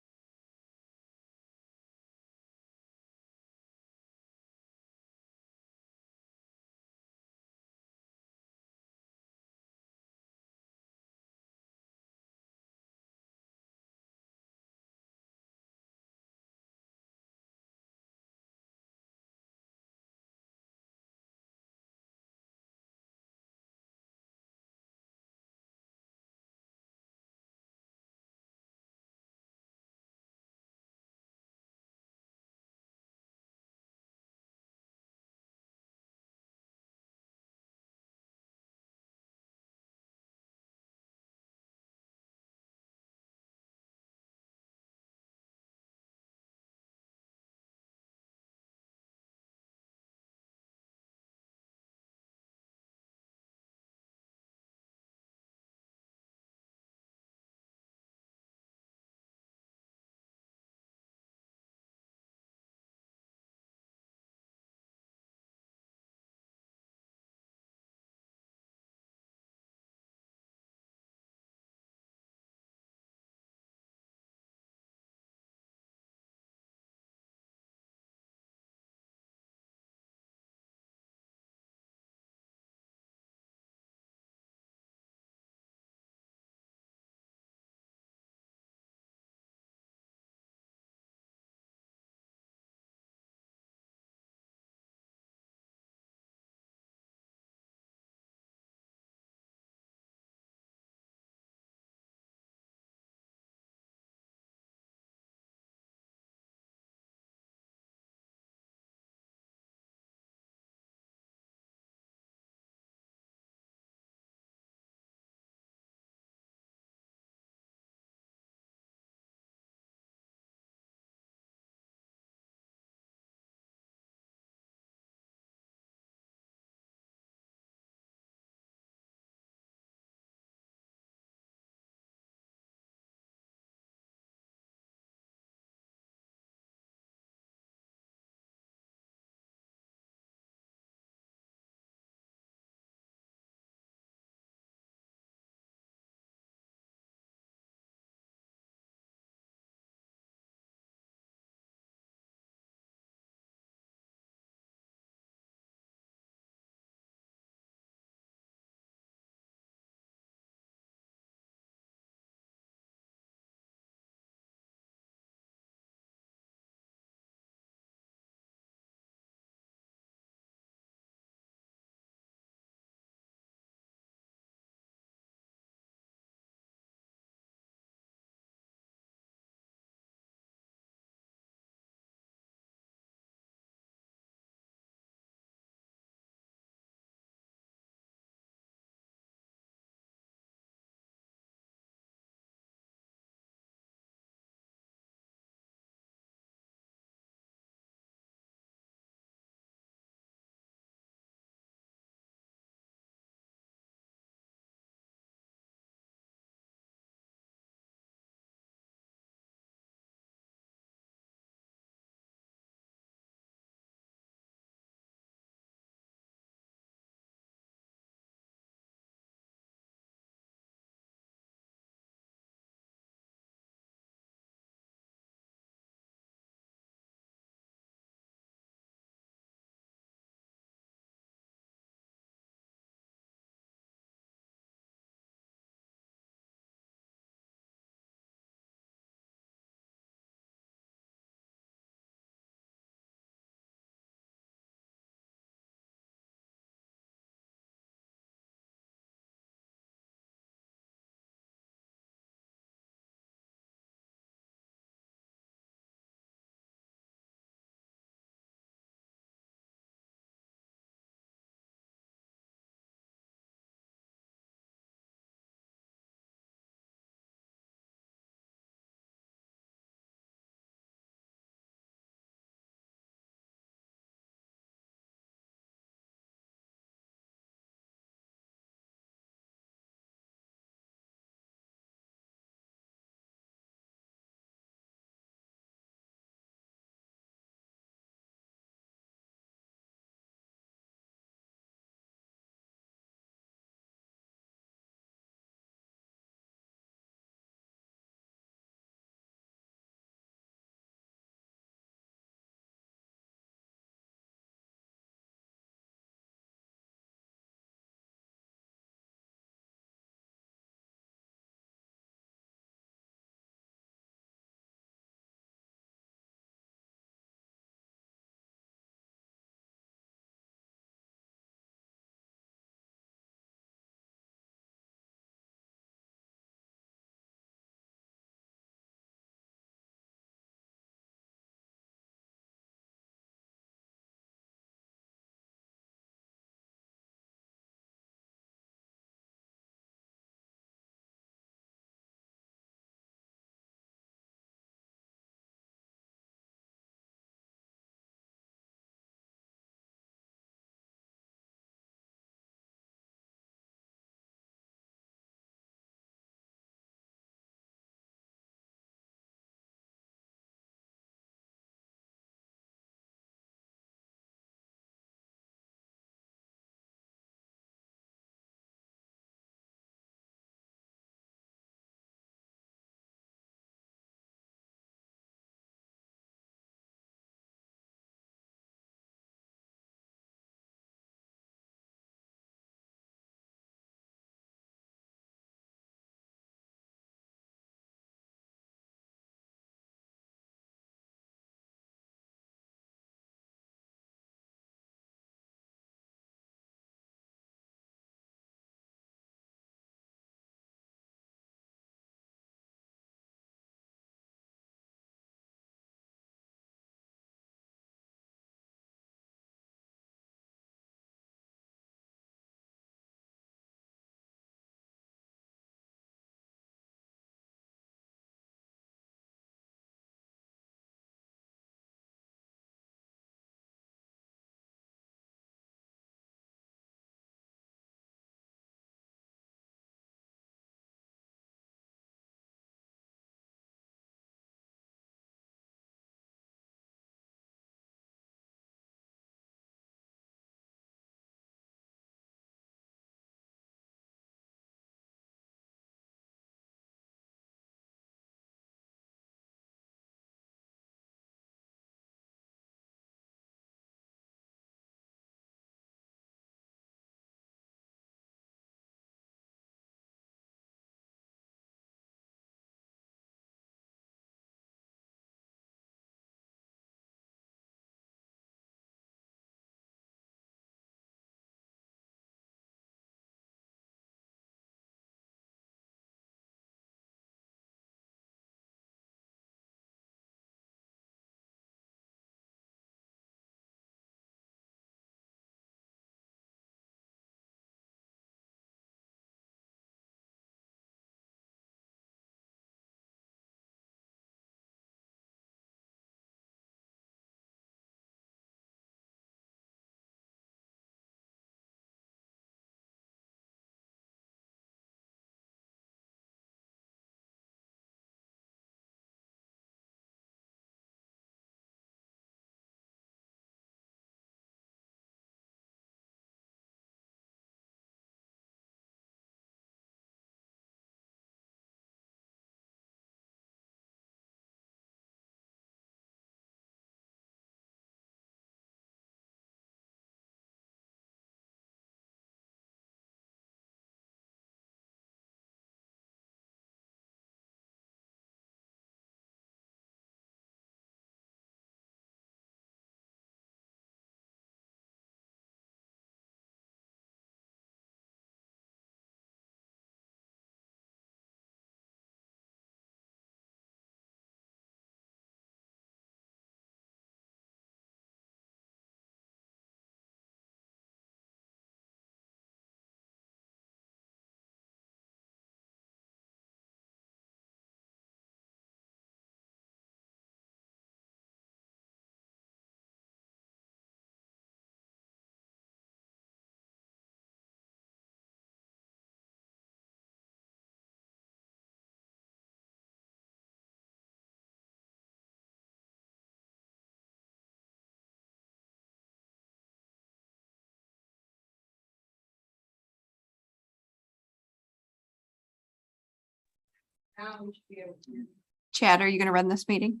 Chad, are you gonna run this meeting?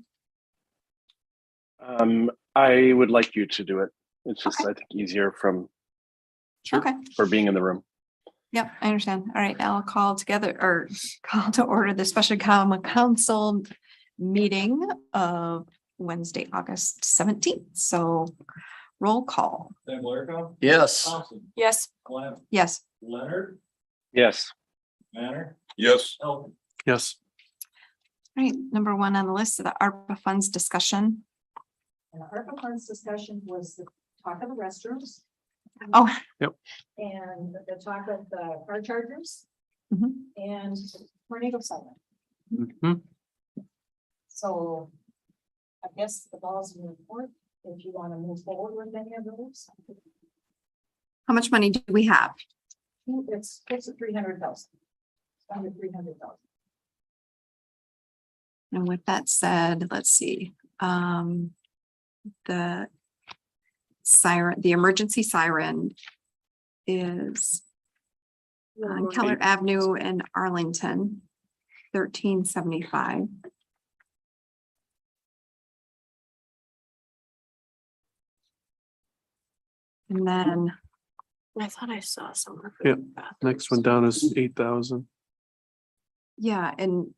I would like you to do it. It's just, I think, easier from Okay. for being in the room. Yep, I understand. All right, I'll call together or call to order the special common council meeting of Wednesday, August 17th. So roll call. Yes. Yes. Yes. Leonard, Yes. Manner, Yes. Yes. All right, number one on the list of the ARPA funds discussion. And the ARPA funds discussion was the talk of the restrooms. Oh. Yep. And the talk of the car chargers. Mhm. And tornado siren. Mhm. So I guess the ball's in your court if you want to move forward with any of those. How much money do we have? It's close to 300,000. Under 300,000. And with that said, let's see, the siren, the emergency siren is on Keller Avenue in Arlington, 1375. And then, I thought I saw somewhere. Yep. Next one down is 8,000. yeah, and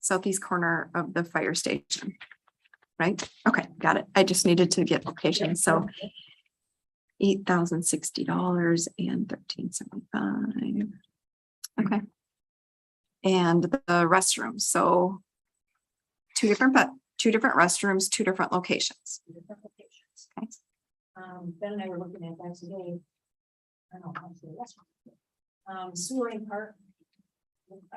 southeast corner of the fire station. Right? Okay, got it. I just needed to get location. So $8,060 and $1375. Okay. And the restrooms. So two different restrooms, two different locations. Different locations. Okay. Ben and I were looking at that today. I don't know. Sewer and park.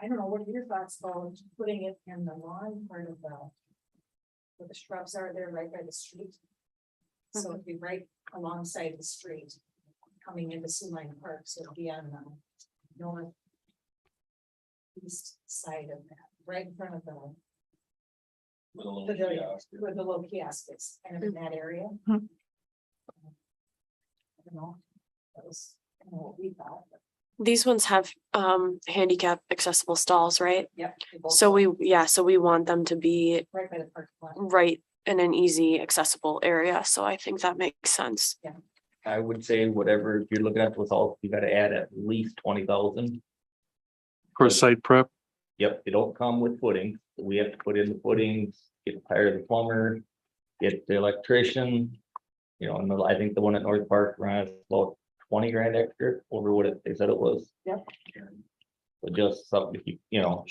I don't know, what are your thoughts about putting it in the lawn part of the, where the shrubs are there right by the street? So it'd be right alongside the street, coming into Sioux Line Park, so it'd be on the north east side of that, right in front of the pavilion, where the little kiosk is, kind of in that area. Mhm. I don't know, that was kind of what we thought. But These ones have handicap accessible stalls, right? yep. they both So go we want them to be right by the parking lot. right in an easy accessible area. So I think that makes sense. I would say whatever, if you're looking at with all, you gotta add at least 20,000. For site prep. Yep, they don't come with footing. We have to put in the footings, get hired the plumber, get the electrician. You know, and I think the one at North Park ran about 20 grand extra over what they said it was. Yep. But just something to keep, you know.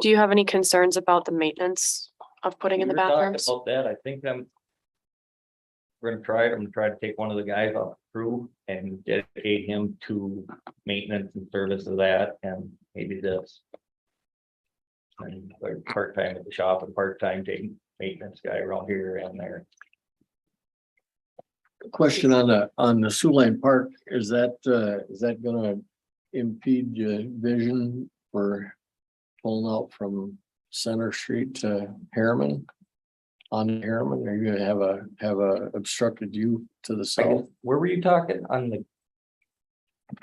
Do you have any concerns about the maintenance of putting in the We were talking bathrooms? About that, I think we're gonna try it. I'm gonna try to take one of the guys off the crew and dedicate him to maintenance and service of that, and maybe this. And like part-time at the shop and part-time taking maintenance guy around here and there. Question on the Sioux Line Park, is that gonna impede your vision for pulling out from Center Street to Harriman? On Harriman, are you gonna have a obstructed view to the south? Where were you talking on the?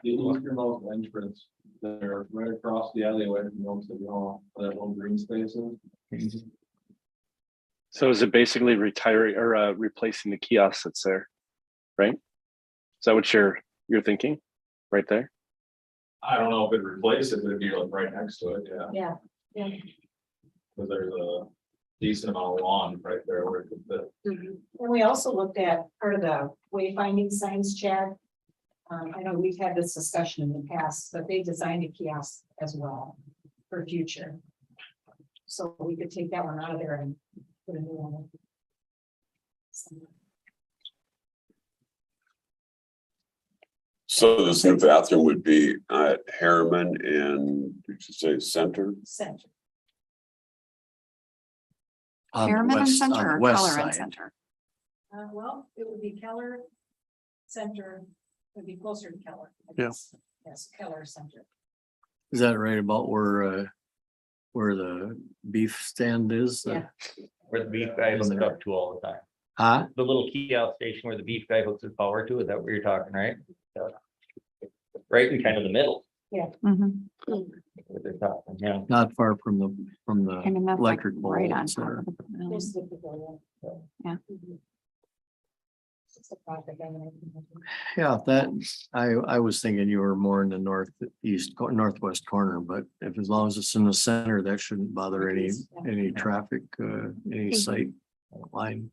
the easternmost entrance, they're right across the alleyway from most of the hall, that little green spaces. So is it basically retiring or replacing the kiosk that's there? Right? Is that what you're thinking? Right there? I don't know if it replaced it, but it'd be like right next to it, yeah. Yeah. Cause there's a decent amount of lawn right there where it could fit. And we also looked at part of the wayfinding signs, Chad. I know we've had this discussion in the past, but they designed a kiosk as well for future. So we could take that one out of there and put a new one. So this new bathroom would be at Harriman and did you say Center? Center. On the Harriman and west- on Center the or west Keller and side. Center? Well, it would be Keller Center, would be closer to Keller. I Yeah. guess. Yes, Keller Center. Is that right about where the beef stand is? Yeah. Where the beef guy hooks up to all the time. Huh? The little kiosk station where the beef guy hooks his power to, is that what you're talking, right? Right in kind of the middle. Mhm. Not far from the I mean, that's like electric right on poles top there. of the pavilion. Yeah. Yeah, that, I was thinking you were more in the northwest corner, but if as long as it's in the center, that shouldn't bother any traffic, any sight line.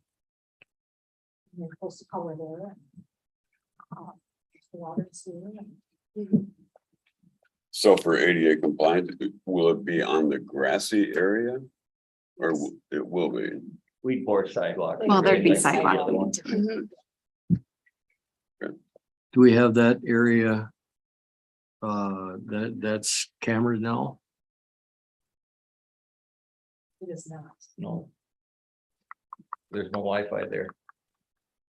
You're supposed to color there. So for ADA compliant, will it be on the grassy area? Or it will be? Weed board sidewalk. Well, there'd be Like the sidewalk. other one. Do we have that area? That's camera now? It is not. No. There's no Wi-Fi there.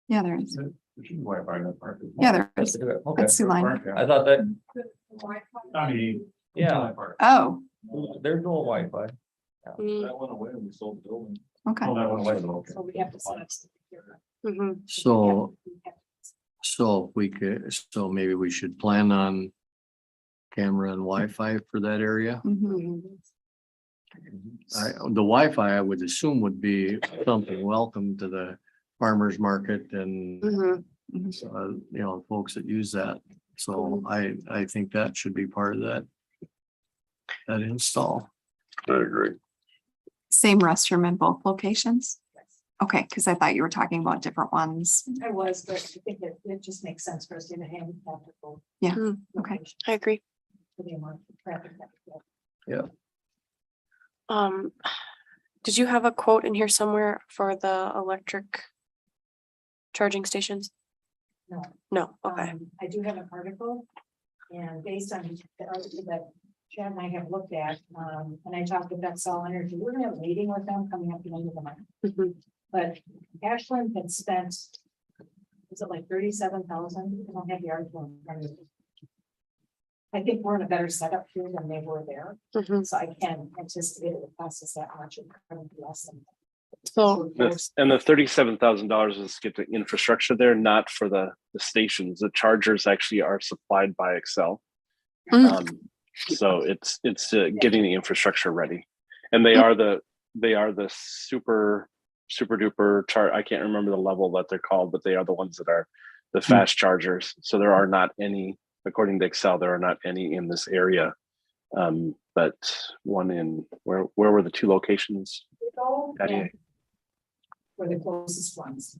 Yeah, there is. Wi-Fi in that park. Yeah, there is. Okay. That's Sioux Line. I thought that, I mean. yeah, Oh, there's no Wi-Fi. That went away when we sold the building. okay. Oh, that went away, okay. So we have to set up. So if we could, so maybe we should plan on camera and Wi-Fi for that area. Mhm. The Wi-Fi, I would assume would be something welcome to the farmers market and folks that use that. So I think that should be part of that install. I agree. Same restroom in both locations? Okay, because I thought you were talking about different ones. I was, but I think it just makes sense for us to handicap it both. Yeah, okay. I agree. For the amount of traffic that we get. Did you have a quote in here somewhere for the electric charging stations? No. No, okay. I do have an article, and based on the article that Chad and I have looked at, and I talked with Bexel Energy, we're gonna have a meeting with them coming up at the end of the month. But Ashland had spent, is it like 37,000? I don't have the article in front of me. I think we're in a better setup here than they were there, so I can't anticipate it would cost us that much. It would be less than that. So And the $37,000 is to get the infrastructure there, not for the stations. The chargers actually are supplied by Excel. So it's getting the infrastructure ready, and they are the super duper I can't remember the level that they're called, but they are the ones that are the fast chargers. So there are not any, according to Excel, there are not any in this area. But one in where were the two locations? Were the closest ones.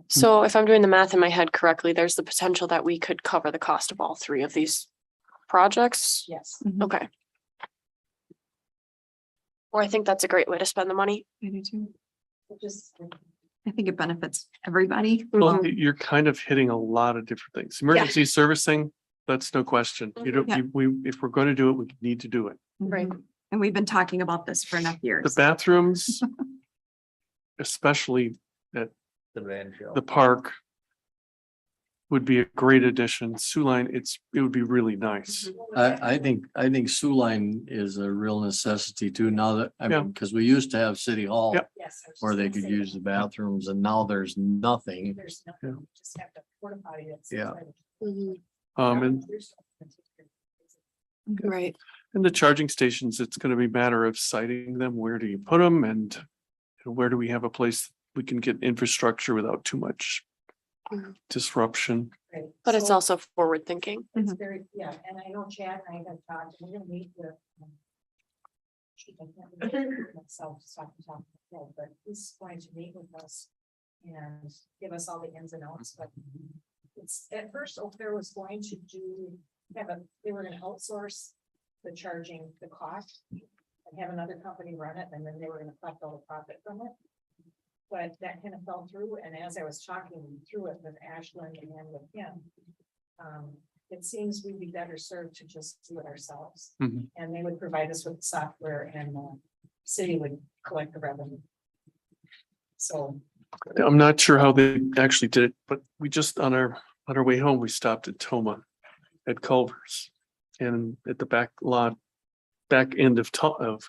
So if I'm doing the math in my head correctly, there's the potential that we could cover the cost of all three of these projects. Yes. Okay. Or I think that's a great way to spend the money. I do too. Just. I think it benefits everybody. Well, you're kind of hitting a lot of different things. Emergency servicing, that's no question. You don't, Yeah. if we're going to do it, we need to do it. Right. And we've been talking about this for enough The years. bathrooms, especially at The van shell. the park, would be a great addition. Sioux Line, it would be really nice. I think Sioux Line is a real necessity too, now that, I Yeah. mean, because we used to have City Hall Yep. Yes. I was where just they gonna could say use the bathrooms and now there's nothing. There's nothing, you just have to porta potty. That's Yeah. And Right. the charging stations, it's gonna be a matter of siting them. Where do you put them, and where do we have a place we can get infrastructure without too much disruption? But it's also forward thinking. It's very, yeah, and I know Chad and I have talked, we're gonna meet with. Myself, but he's going to meet with us and give us all the ins and outs, but. It's, at first, Oak Fair was going to they were gonna outsource the charging, the cost. And have another company run it, and then they were gonna collect all the profit from it. But that kind of fell through, and as I was talking through it with Ashland and with him. It seems we'd be better served to just do it ourselves. Mhm. And they would provide us with software, and city would collect the revenue. So. I'm not sure how they actually did it, but we just on our way home, we stopped at Toma at Culver's. And at the back end of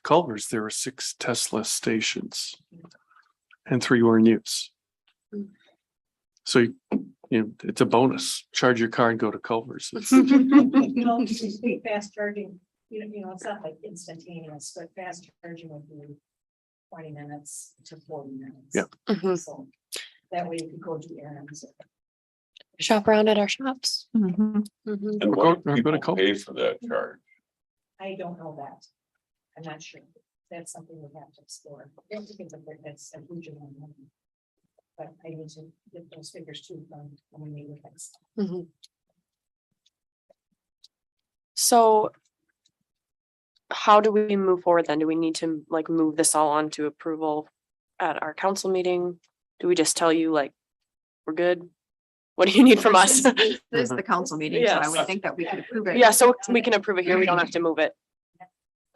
Culver's, there were 6 Tesla stations. And 3 were in use. So It's a bonus. Charge your car and go to Culver's. Fast charging, it's not like instantaneous, but fast charging would be 20 minutes to 40 minutes. Yeah. Mhm. So that way you could go do errands. Shop around at our shops. Mhm. Mhm. And Or what go do to people pay for that charge? I don't know that. I'm not sure. That's something we have to explore. I don't think that's a huge amount of money. But I need to get those figures too from when we meet with next. Mhm. So how do we move forward then? Do we need to like move this all on to approval at our council meeting? Do we just tell you like, we're good? What do you need from us? This is the council meeting, so I Yes. would think that we could approve it. Yeah, so we can approve it here. We don't have to move it.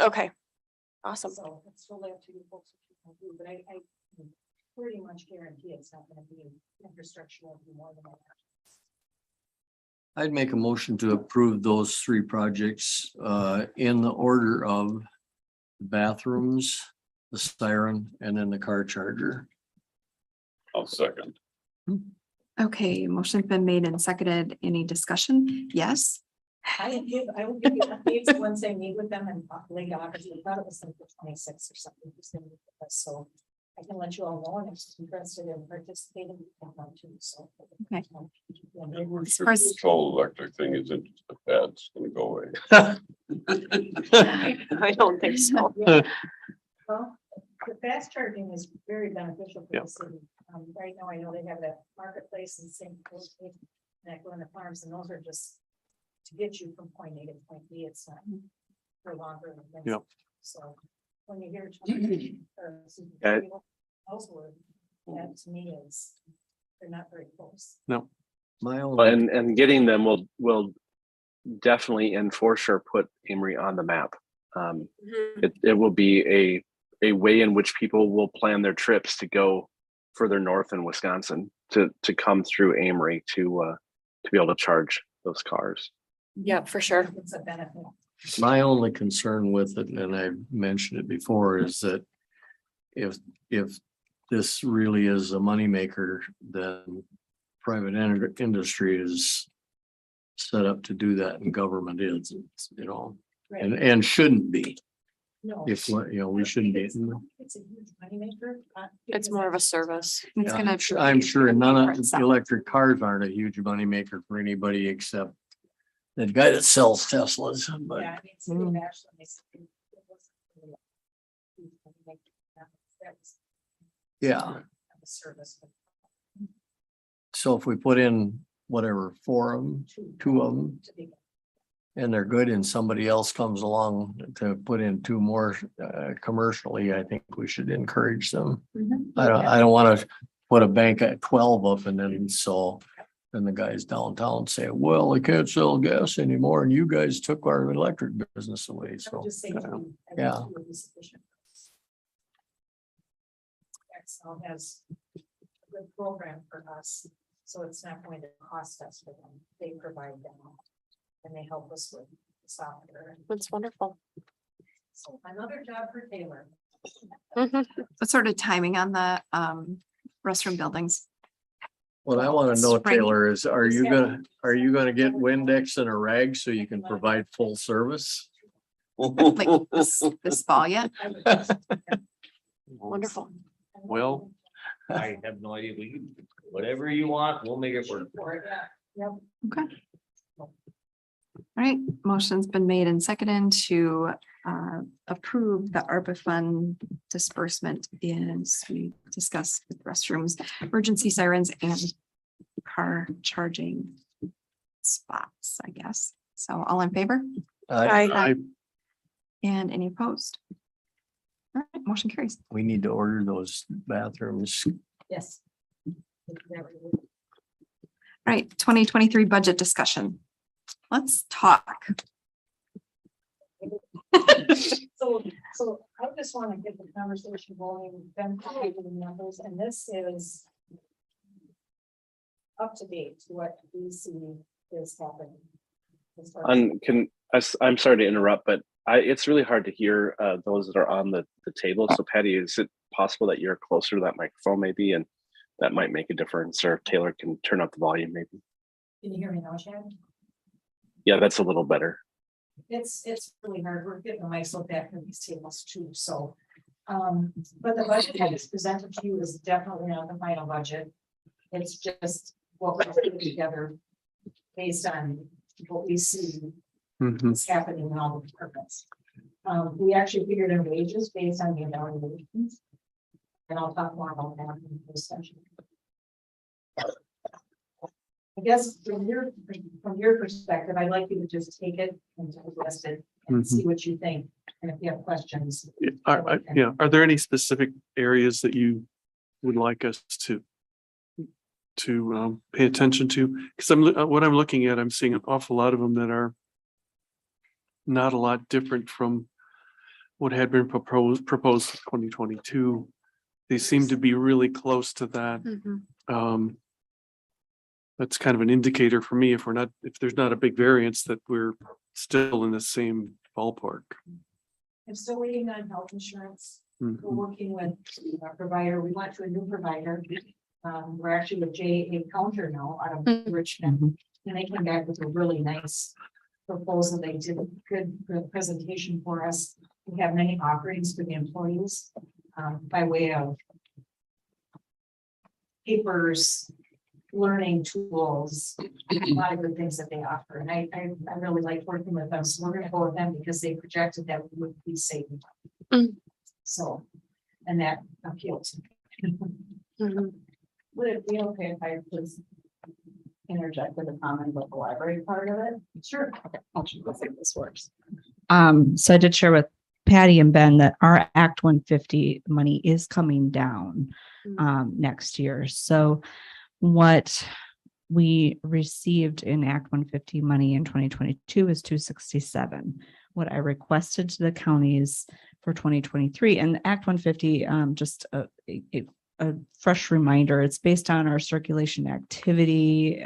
Okay, awesome. So it's really up to you folks if you can do, but I pretty much guarantee it's not gonna be infrastructure will be more than that. I'd make a motion to approve those three projects in the order of bathrooms, the siren, and then the car charger. I'll second. Okay, motion's been made and seconded. Any discussion? Yes? I will give you updates once I meet with them and late August. I thought it was like the 26th or something. So I can let you all know and if you're interested in participating. You can come too, so. Okay. Sure, this whole electric thing isn't, the pad's gonna go away. I don't think so. Well, the fast charging is very beneficial for Yeah. the city. Right now, I know they have that marketplace in St. Louis, and that go in the farms, and those are just to get you from point A to point B. It's not for longer. than- Yep. So when you hear elsewhere, that to me is, they're not very close. No. My Well, own, and getting them will definitely enforce or put Amory on the map. It will be a way in which people will plan their trips to go further north in Wisconsin to come through Amory to be able to charge those cars. Yeah, for sure. It's a benefit. my only concern with it, and I've mentioned it before, is that if this really is a moneymaker, then private industry is set up to do that and government is, and shouldn't be. No. If, we shouldn't be. It's a huge moneymaker. It's more of a service. It's Yeah, gonna. I'm sure none of the electric cars aren't a huge moneymaker for anybody except the guy that sells Teslas, but Yeah, I mean, City of Ashland, it wasn't really a huge moneymaker. That was yeah. a service. So if we put in whatever, four of them, two of them, To be- and they're good and somebody else comes along to put in two more commercially, I think we should encourage them. I don't want to put a bank at 12 up and then the guys downtown say, well, I can't sell gas anymore and you guys took our electric business away. I would So just say two. I think yeah. two would be sufficient. Excel has a good program for us, so it's not going to cost us for them. They provide them and they help us with the software. That's wonderful. So another job for Taylor. Mhm. What sort of timing on the restroom buildings? What I want to know, Spring. Taylor, is are you gonna get Windex and a rag so you can provide full service? Like this fall yet? Wonderful. Well, I have no idea. We can, whatever you want, we'll make it work. Yep. Okay. All right, motion's been made and seconded to approve the ARPA fund disbursement as we discussed with restrooms, emergency sirens and car charging spots, I guess. So all in favor I, and any opposed? All right, motion carries. We need to order those bathrooms. Yes. All right, 2023 budget discussion. Let's talk. So I just want to get the conversation going, then talking to the numbers, and this is up to date to what we see is happening. as far as- I'm sorry to interrupt, but it's really hard to hear those that are on the table. So Patty, is it possible that you're closer to that microphone maybe and that might make a difference, or if Taylor can turn up the volume maybe. Can you hear me now, Chad? Yeah, that's a little better. It's really hard. We're getting the mics looked at from these tables too, so. But the budget that is presented to you is definitely not the final budget. It's just what we're putting together based on what we see Mhm. is happening in all the departments. We actually figured in wages based on the evaluations. And I'll talk more about that in this session. I guess from your perspective, I'd like you to just take it and digest it and see what you think. And if you have questions. Are there any specific areas that you would like us to pay attention to? Because what I'm looking at, I'm seeing an awful lot of them that are not a lot different from what had been proposed in 2022. They seem to be really close to that. That's kind of an indicator for me if there's not a big variance, that we're still in the same ballpark. I'm still waiting on health insurance. Mhm. We're working with a provider. We went to a new provider. We're actually with JA Counter now out of Richmond. And they came back with a really nice proposal. They did a good presentation for us. We have many offerings for the employees by way of papers, learning tools, a lot of good things that they offer. And I really like working with them. So we're going to go with them because they projected that we would be saving. So, and that appealed to me. Would it be okay if I please interject with a comment about the library part of it? Sure. Okay, I'll see if this works. So I did share with Patty and Ben that our Act 150 money is coming down next year. So what we received in Act 150 money in 2022 is 267. What I requested to the counties for 2023 and Act 150, just a fresh reminder, it's based on our circulation activity,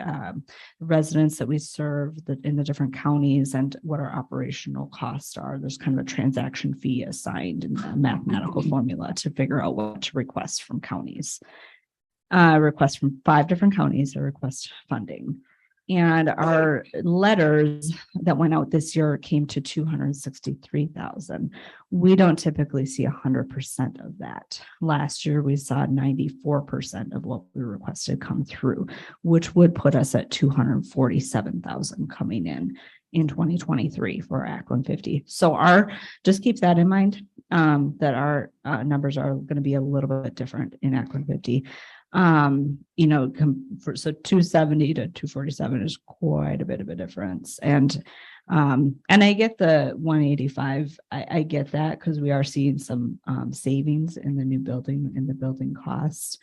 residents that we serve in the different counties and what our operational costs are. There's kind of a transaction fee assigned in the mathematical formula to figure out what to request from counties. Request from 5 different counties to request funding. And our letters that went out this year came to 263,000. We don't typically see 100% of that. Last year, we saw 94% of what we requested come through, which would put us at 247,000 coming in 2023 for Act 150. So just keep that in mind, that our numbers are going to be a little bit different in Act 150. So 270 to 247 is quite a bit of a difference. And I get the 185. I get that because we are seeing some savings in the new building, in the building costs.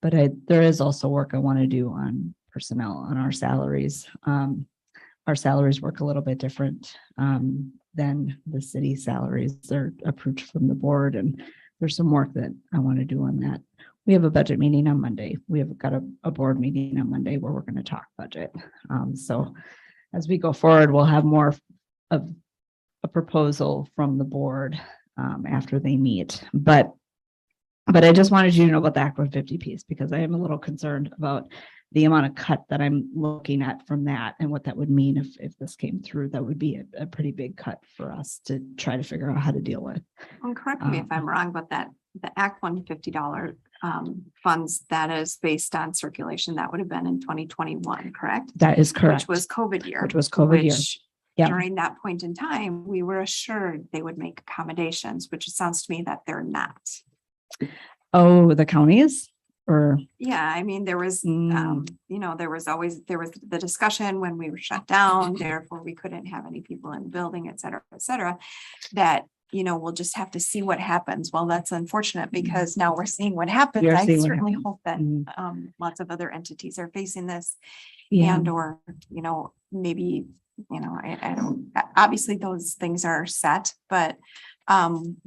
But there is also work I want to do on personnel, on our salaries. Our salaries work a little bit different than the city salaries. They're approved from the board, and there's some work that I want to do on that. We have a budget meeting on Monday. We have got a board meeting on Monday where we're going to talk budget. So as we go forward, we'll have more of a proposal from the board after they meet. But I just wanted you to know about the Act 150 piece, because I am a little concerned about the amount of cut that I'm looking at from that and what that would mean if this came through. That would be a pretty big cut for us to try to figure out how to deal with. And correct me if I'm wrong, but the Act $150 funds, that is based on circulation, that would have been in 2021, correct? That is correct. Which was COVID year. Which yeah. During that point in time, we were assured they would make accommodations, which it sounds to me that they're not. Oh, the counties? Or yeah, I mean, there was there was the discussion when we were shut down, therefore we couldn't have any people in the building, et cetera, that we'll just have to see what happens. Well, that's unfortunate because now we're seeing what happens. I certainly hope that lots of other entities are facing this and or maybe I don't, obviously those things are set, but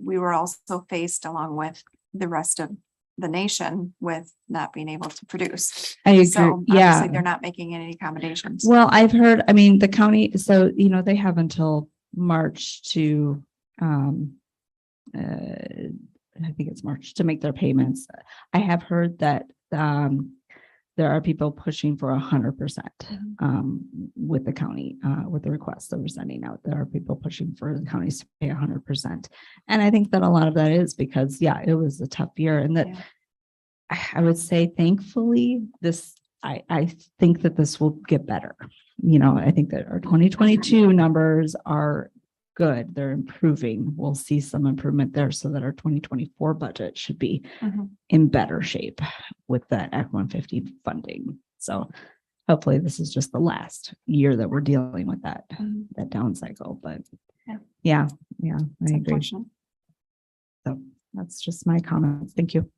we were also faced along with the rest of the nation with not being able to produce. I agree. So obviously they're not making any accommodations. Well, I've heard, the county, so, they have until March to, I think it's March to make their payments. I have heard that there are people pushing for 100% with the county, with the requests that we're sending out. There are people pushing for the counties to pay 100%. And I think that a lot of that is because, yeah, it was a tough year, and that I would say, thankfully, I think that this will get better. You know, I think that our 2022 numbers are good. They're improving. We'll see some improvement there so that our 2024 budget should be in better shape with that Act 150 funding. So hopefully this is just the last year that we're dealing with that down cycle. But yeah, I agree. So that's just my comments. Thank you.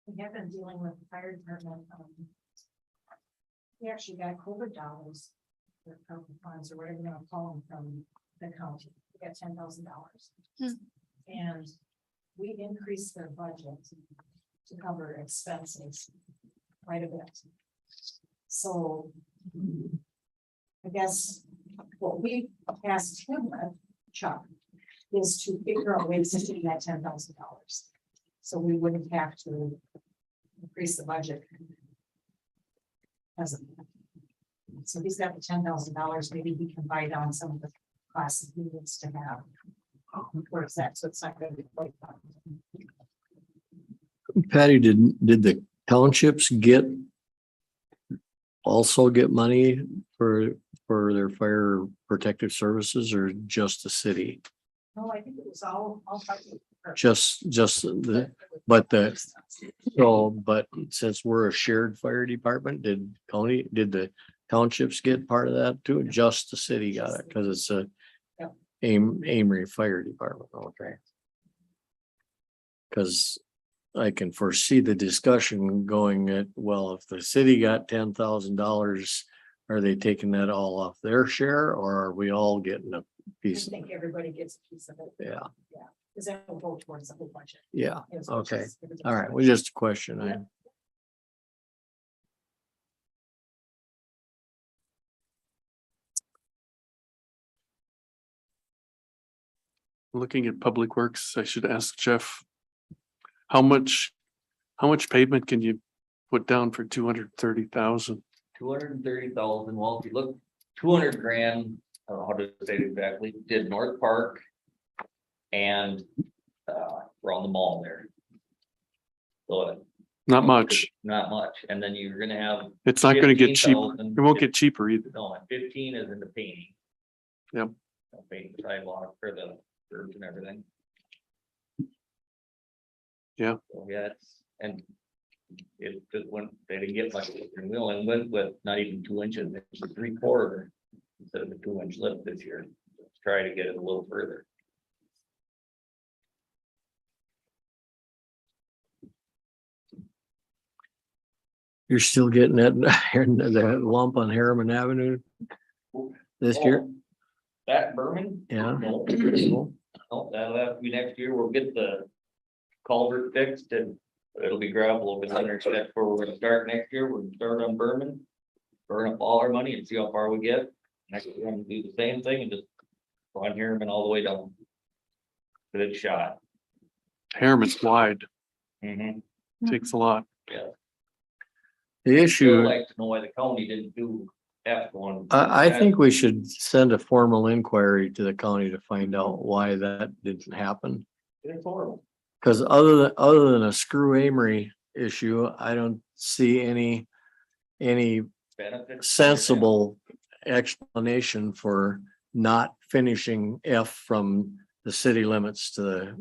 We have been dealing with the fire department. We actually got COVID dollars, or COVID funds, or whatever you want to call them, from the county. We got $10,000. And we increased their budget to cover expenses quite a bit. So I guess what we asked him, Chuck, is to figure out ways to get that $10,000. So we wouldn't have to increase the budget. So he's got the $10,000. Maybe we can buy down some of the classes he needs to have. Towards that, so it's not going to be quite fun. Patty, did the townships also get money for their fire protective services, or just the city? No, I think it was all but since we're a shared fire department, did the townships get part of that too? Just the city got it because it's a Amory Fire Department. Okay. Because I can foresee the discussion going at, well, if the city got $10,000, are they taking that all off their share, or are we all getting a piece? I think everybody gets a piece of it. Yeah. Because that will go towards the whole budget. Yeah. Okay. All right. Well, just a question. Looking at Public Works, I should ask Jeff, how much pavement can you put down for 230,000? 230,000. Well, if you look, 200 grand, I don't know how to say it exactly, did North Park and around the mall there. So Not much. not much. And then you're gonna have. It's not going to get cheap. 15,000. It won't get cheaper either. No, and 15 is in the painting. Yep. Paint the sidewalk for the curbs and everything. Yeah. So yeah, and it just went, they didn't get much, and we only went with not even 2 inches, it was 3/4 instead of a 2-inch lift this year. Let's try to get it a little further. You're still getting that lump on Harriman Avenue this year? That Berman? Yeah. No, no, that'll have to be next year. We'll get the culvert fixed and it'll be gravel over the intersect where we're gonna start next year. We're gonna start on Berman. Burn up all our money and see how far we get. Next year, I'm gonna do the same thing and just go on Harriman all the way down. Good shot. Harriman's wide. Mm-hmm. Takes a lot. Yeah. The issue. I'd like to know why the county didn't do F1. I think we should send a formal inquiry to the county to find out why that didn't happen. It's horrible. Because other than a screw Amory issue, I don't see any Benefits. sensible explanation for not finishing F from the city limits to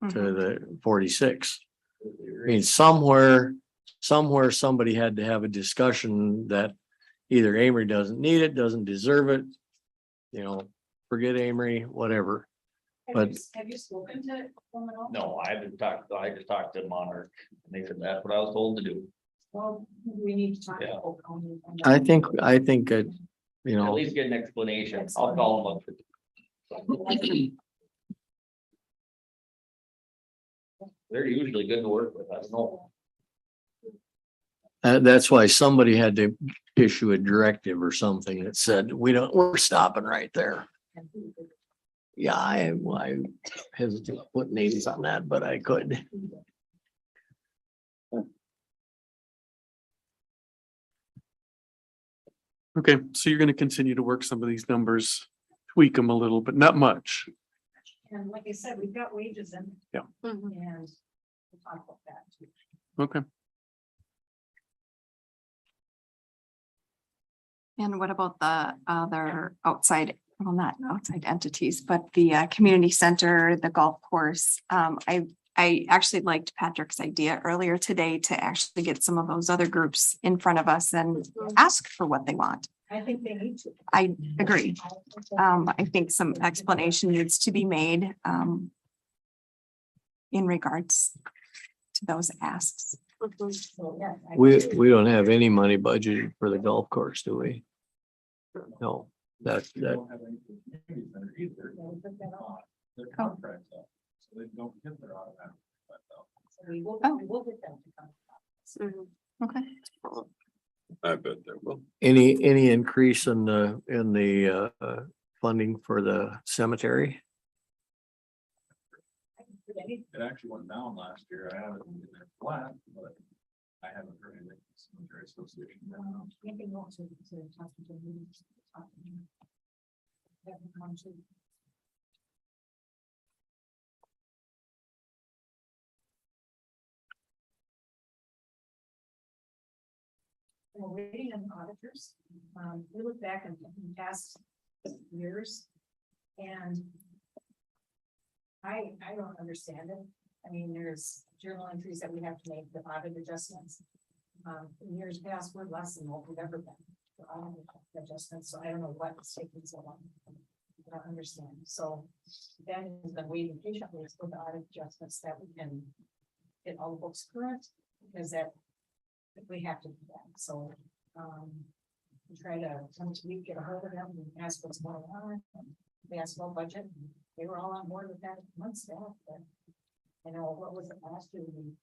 the 46. I mean, somewhere somebody had to have a discussion that either Amory doesn't need it, doesn't deserve it, forget Amory, whatever. But have you spoken to them at all? No, I just talked to Monarch and they said that's what I was told to do. Well, we need to talk to the whole county. I think At least get an explanation. I'll call them up. They're usually good to work with. I don't know. that's why somebody had to issue a directive or something that said, we're stopping right there. Yeah, I hesitate to put names on that, but I could. Okay, so you're gonna continue to work some of these numbers, tweak them a little, but not much. And like I said, we've got wages in. Yeah. And we'll talk about that too. Okay. And what about the other outside, well, not outside entities, but the community center, the golf course? I actually liked Patrick's idea earlier today to actually get some of those other groups in front of us and ask for what they want. I think they need to. I agree. I think some explanation needs to be made in regards to those asks. So, yeah, We don't have any money budgeted for the golf course, do we? No, that. we will get them to come. Okay. I bet there will. Any increase in the funding for the cemetery? It actually went down last year. I haven't been there flat, but I haven't heard anything. from the Cemetery Association. Maybe not to talk to them. We're waiting on auditors. We look back in past years and I don't understand it. I mean, there's journal entries that we have to make, the audit adjustments. In years past, we're less than what we've ever been for audit adjustments, so I don't know what's taking so long. I don't understand. So Ben has been waiting patiently for the audit adjustments that we can get all the books current, because that we have to do that. So we try to once a week get a hold of them and ask what's going on. They asked about budget. They were all on board with that months back, but you know, what was it last year? We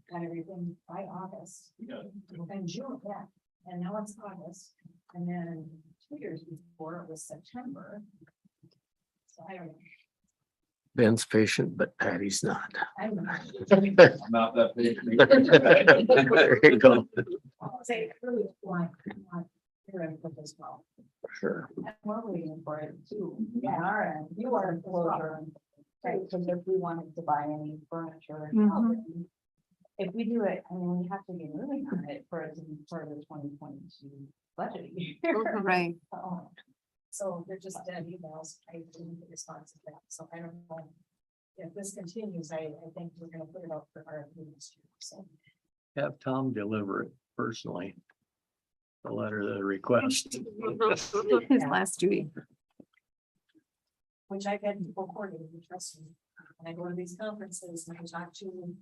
got everything by August. And June, yeah. And now it's August. And then 2 years before it was September. So I don't know. Ben's patient, but Patty's not. I'm not. Not that big. There you go. I'll say really want your input as well. Sure. And we're waiting for it too. Yeah, all right. You are in closure. Right, because if we wanted to buy any furniture. If we do it, I mean, we have to be moving on it for it to be part of the 2022 budget year. Right. So they're just dead emails. I didn't get response to that. So I don't know. If this continues, I think we're gonna put it out for our next year. So Have Tom deliver it personally. The letter, the request. His last duty. which I get people coordinated, trust me. And I go to these conferences and I talk to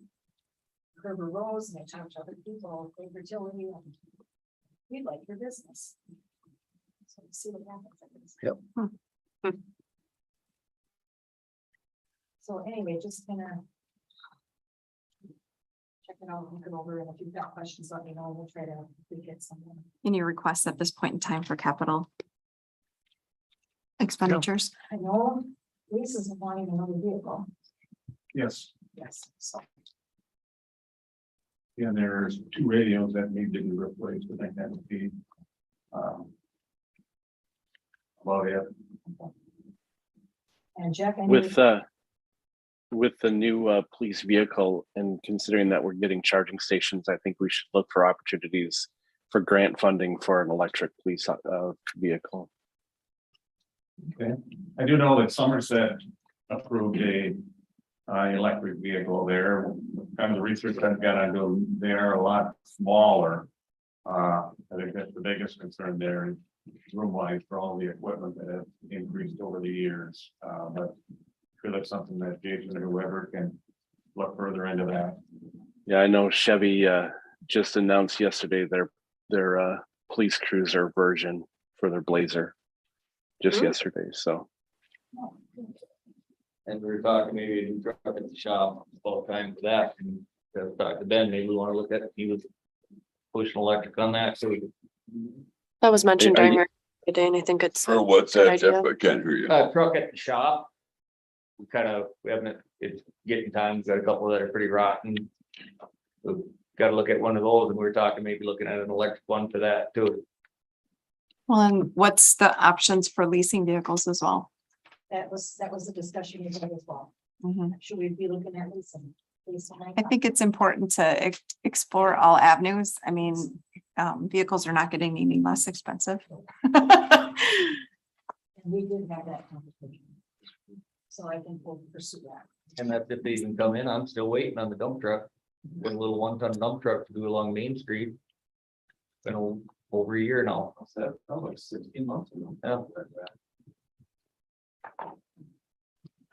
Gerber Rose and I talk to other people, Great Fertility. And we'd like your business. So we'll see what happens. Yep. So anyway, just gonna check it out, look it over, and if you've got questions, let me know. We'll try to get someone. Any requests at this point in time for capital expenditures? I know Lisa's wanting another vehicle. Yes, Yes, so. and there's 2 radios that need to be replaced, but that would be. Well, yeah. And Jeff, any With the new police vehicle, and considering that we're getting charging stations, I think we should look for opportunities for grant funding for an electric police vehicle. Okay, I do know that Somerset approved a electric vehicle there. Kind of the research I've got on them, they are a lot smaller. I think that's the biggest concern there, room wise for all the equipment that has increased over the years. But feel like something that Jason or whoever can look further into that. Yeah, I know Chevy just announced yesterday their police cruiser version for their Blazer. Just yesterday, so. And we were talking maybe drop at the shop all the time for that, and talk to Ben, maybe we want to look at, he was pushing electric on that, so we could That was mentioned Hey, during our day, and I think it's. Or what's Good that, Jeff? idea. I can't hear you. Truck at the shop. We haven't, it's getting times, got a couple that are pretty rotten. We've got to look at one of those, and we were talking maybe looking at an electric one for that too. Well, and what's the options for leasing vehicles as well? That was the discussion we had as well. Mhm. Should we be looking at leasing? I think it's important to explore all avenues. I mean, vehicles are not getting any less expensive. And we did have that conversation. So I think we'll pursue that. And that's if they even come in. I'm still waiting on the dump truck. Got a little 1-ton dump truck to do along Main Street. Been over a year now. Like 16 months ago. Yeah.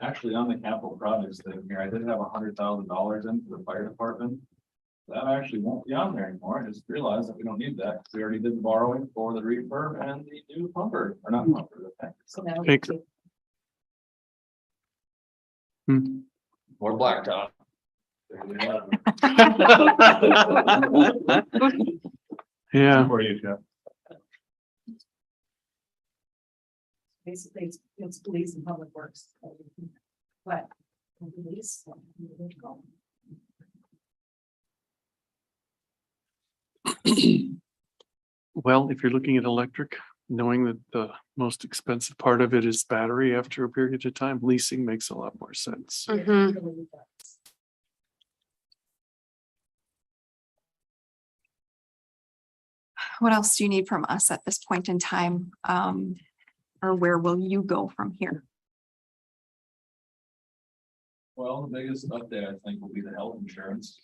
Actually, on the capital projects thing here, I did have $100,000 in for the fire department. That actually won't be on there anymore. I just realized that we don't need that. We already did the borrowing for the refurb and the new pumper, or not pumper, the tank. So now. Take- More blacktop. Yeah, For you, Jeff. Basically, it's police and public works. But. Police. well, if you're looking at electric, knowing that the most expensive part of it is battery after a period of time, leasing makes a lot more sense. Mhm. What else do you need from us at this point in time? Or where will you go from here? Well, the biggest update, I think, will be the health insurance.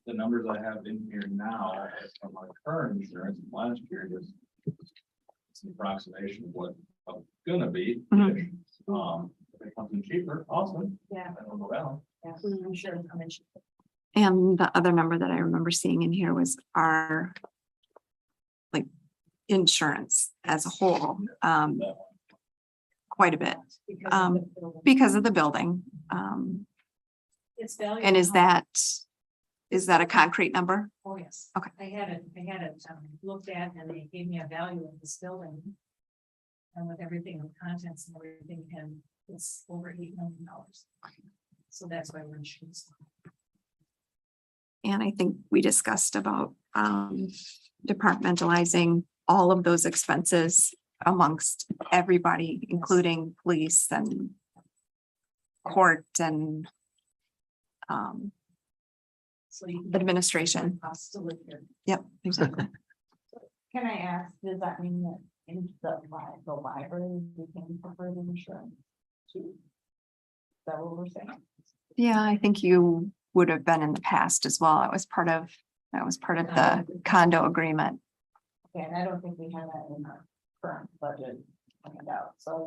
The numbers I have in here now from our current insurance from last year is it's an approximation of what it's gonna be. Mhm. If it comes in cheaper, awesome. Yeah. I don't go down. Yeah, I'm sure it'll come in cheaper. And the other number that I remember seeing in here was our like insurance as a whole, quite a bit, because of the building. It's valuable. And is that a concrete number? Oh, yes. Okay. I had it looked at and they gave me a value of this building. And with everything, the contents and everything, and it's over $8 million. So that's why we're insured. And I think we discussed about departmentalizing all of those expenses amongst everybody, including police and court and So you can administration. costs to live here. Yep, exactly. Can I ask, does that mean that in the library, we can prefer the insurance? Is that what we're saying? Yeah, I think you would have been in the past as well. That was part of the condo agreement. Okay, and I don't think we have that in our current budget coming out, so.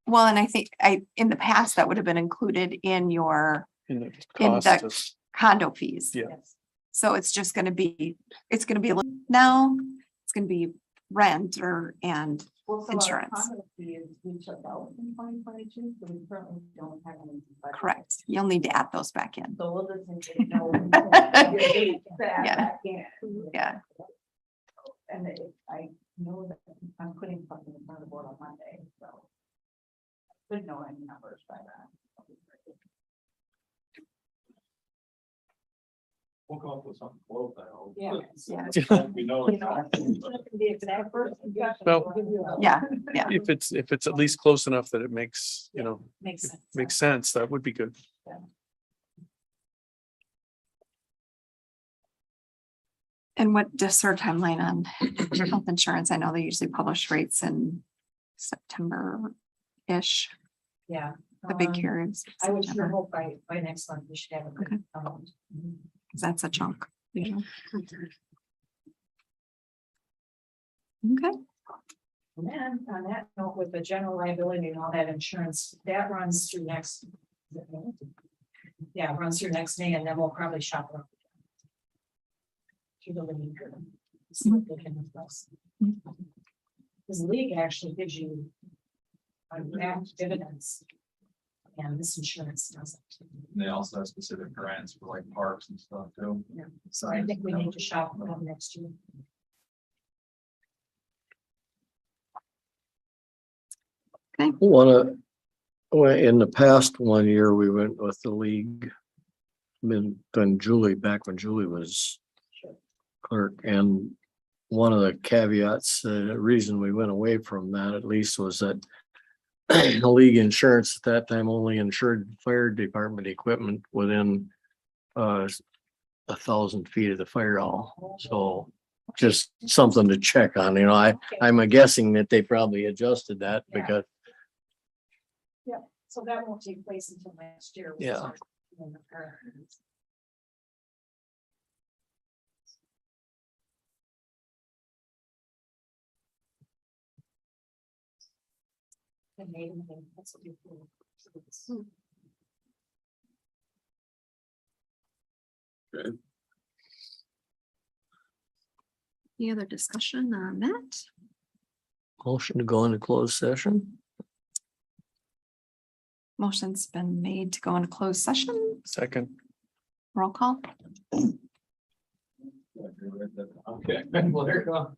Well, and I think in the past, that would have been included in your In the in cost the of, condo fees. Yeah. Yes. So it's just gonna be, it's gonna be a little, now, it's gonna be rent and Well, so our insurance. condo fee is we took out in 2022, so we currently don't have any. budget. correct. You'll need to add those back in. So we'll just. need to know. Yeah. Yeah. Yeah. And I know that I'm putting something in front of the board on Monday, so. Should know any numbers by that. We'll come up with something close, I hope. Yeah. Yeah. We know. You know, the exact first discussion, Well, we'll give you a- Yeah, yeah. if it's at least close enough that it makes, Makes sense. makes sense, that would be good. And what just our timeline on health insurance? I know they usually publish rates in September-ish, Yeah. the big carriers. I would sure hope by next month we should have it. Okay. Cause that's a chunk. you know. Okay, And then on that note, with the general liability and all that insurance, that runs through next. Yeah, it runs through next May, and then we'll probably shop around. Through the league. See what they can replace. Because the league actually gives you. Back dividends. And this insurance doesn't. They also have specific grants for like parks and stuff too. Yeah. So I think we need to shop for them next year. Well, in the past 1 year, we went with the league. Then Julie, back when Julie was clerk, and one of the caveats, the reason we went away from that at least was that the league insurance at that time only insured fire department equipment within 1,000 feet of the fire hall. So just something to check on, I'm guessing that they probably adjusted that Yeah. because. Yeah, so that won't take place until next year. Yeah. Okay. Any other discussion on that? Motion to go into closed session. Motion's been made to go into closed session. Second. Roll call. Okay, well, there you go.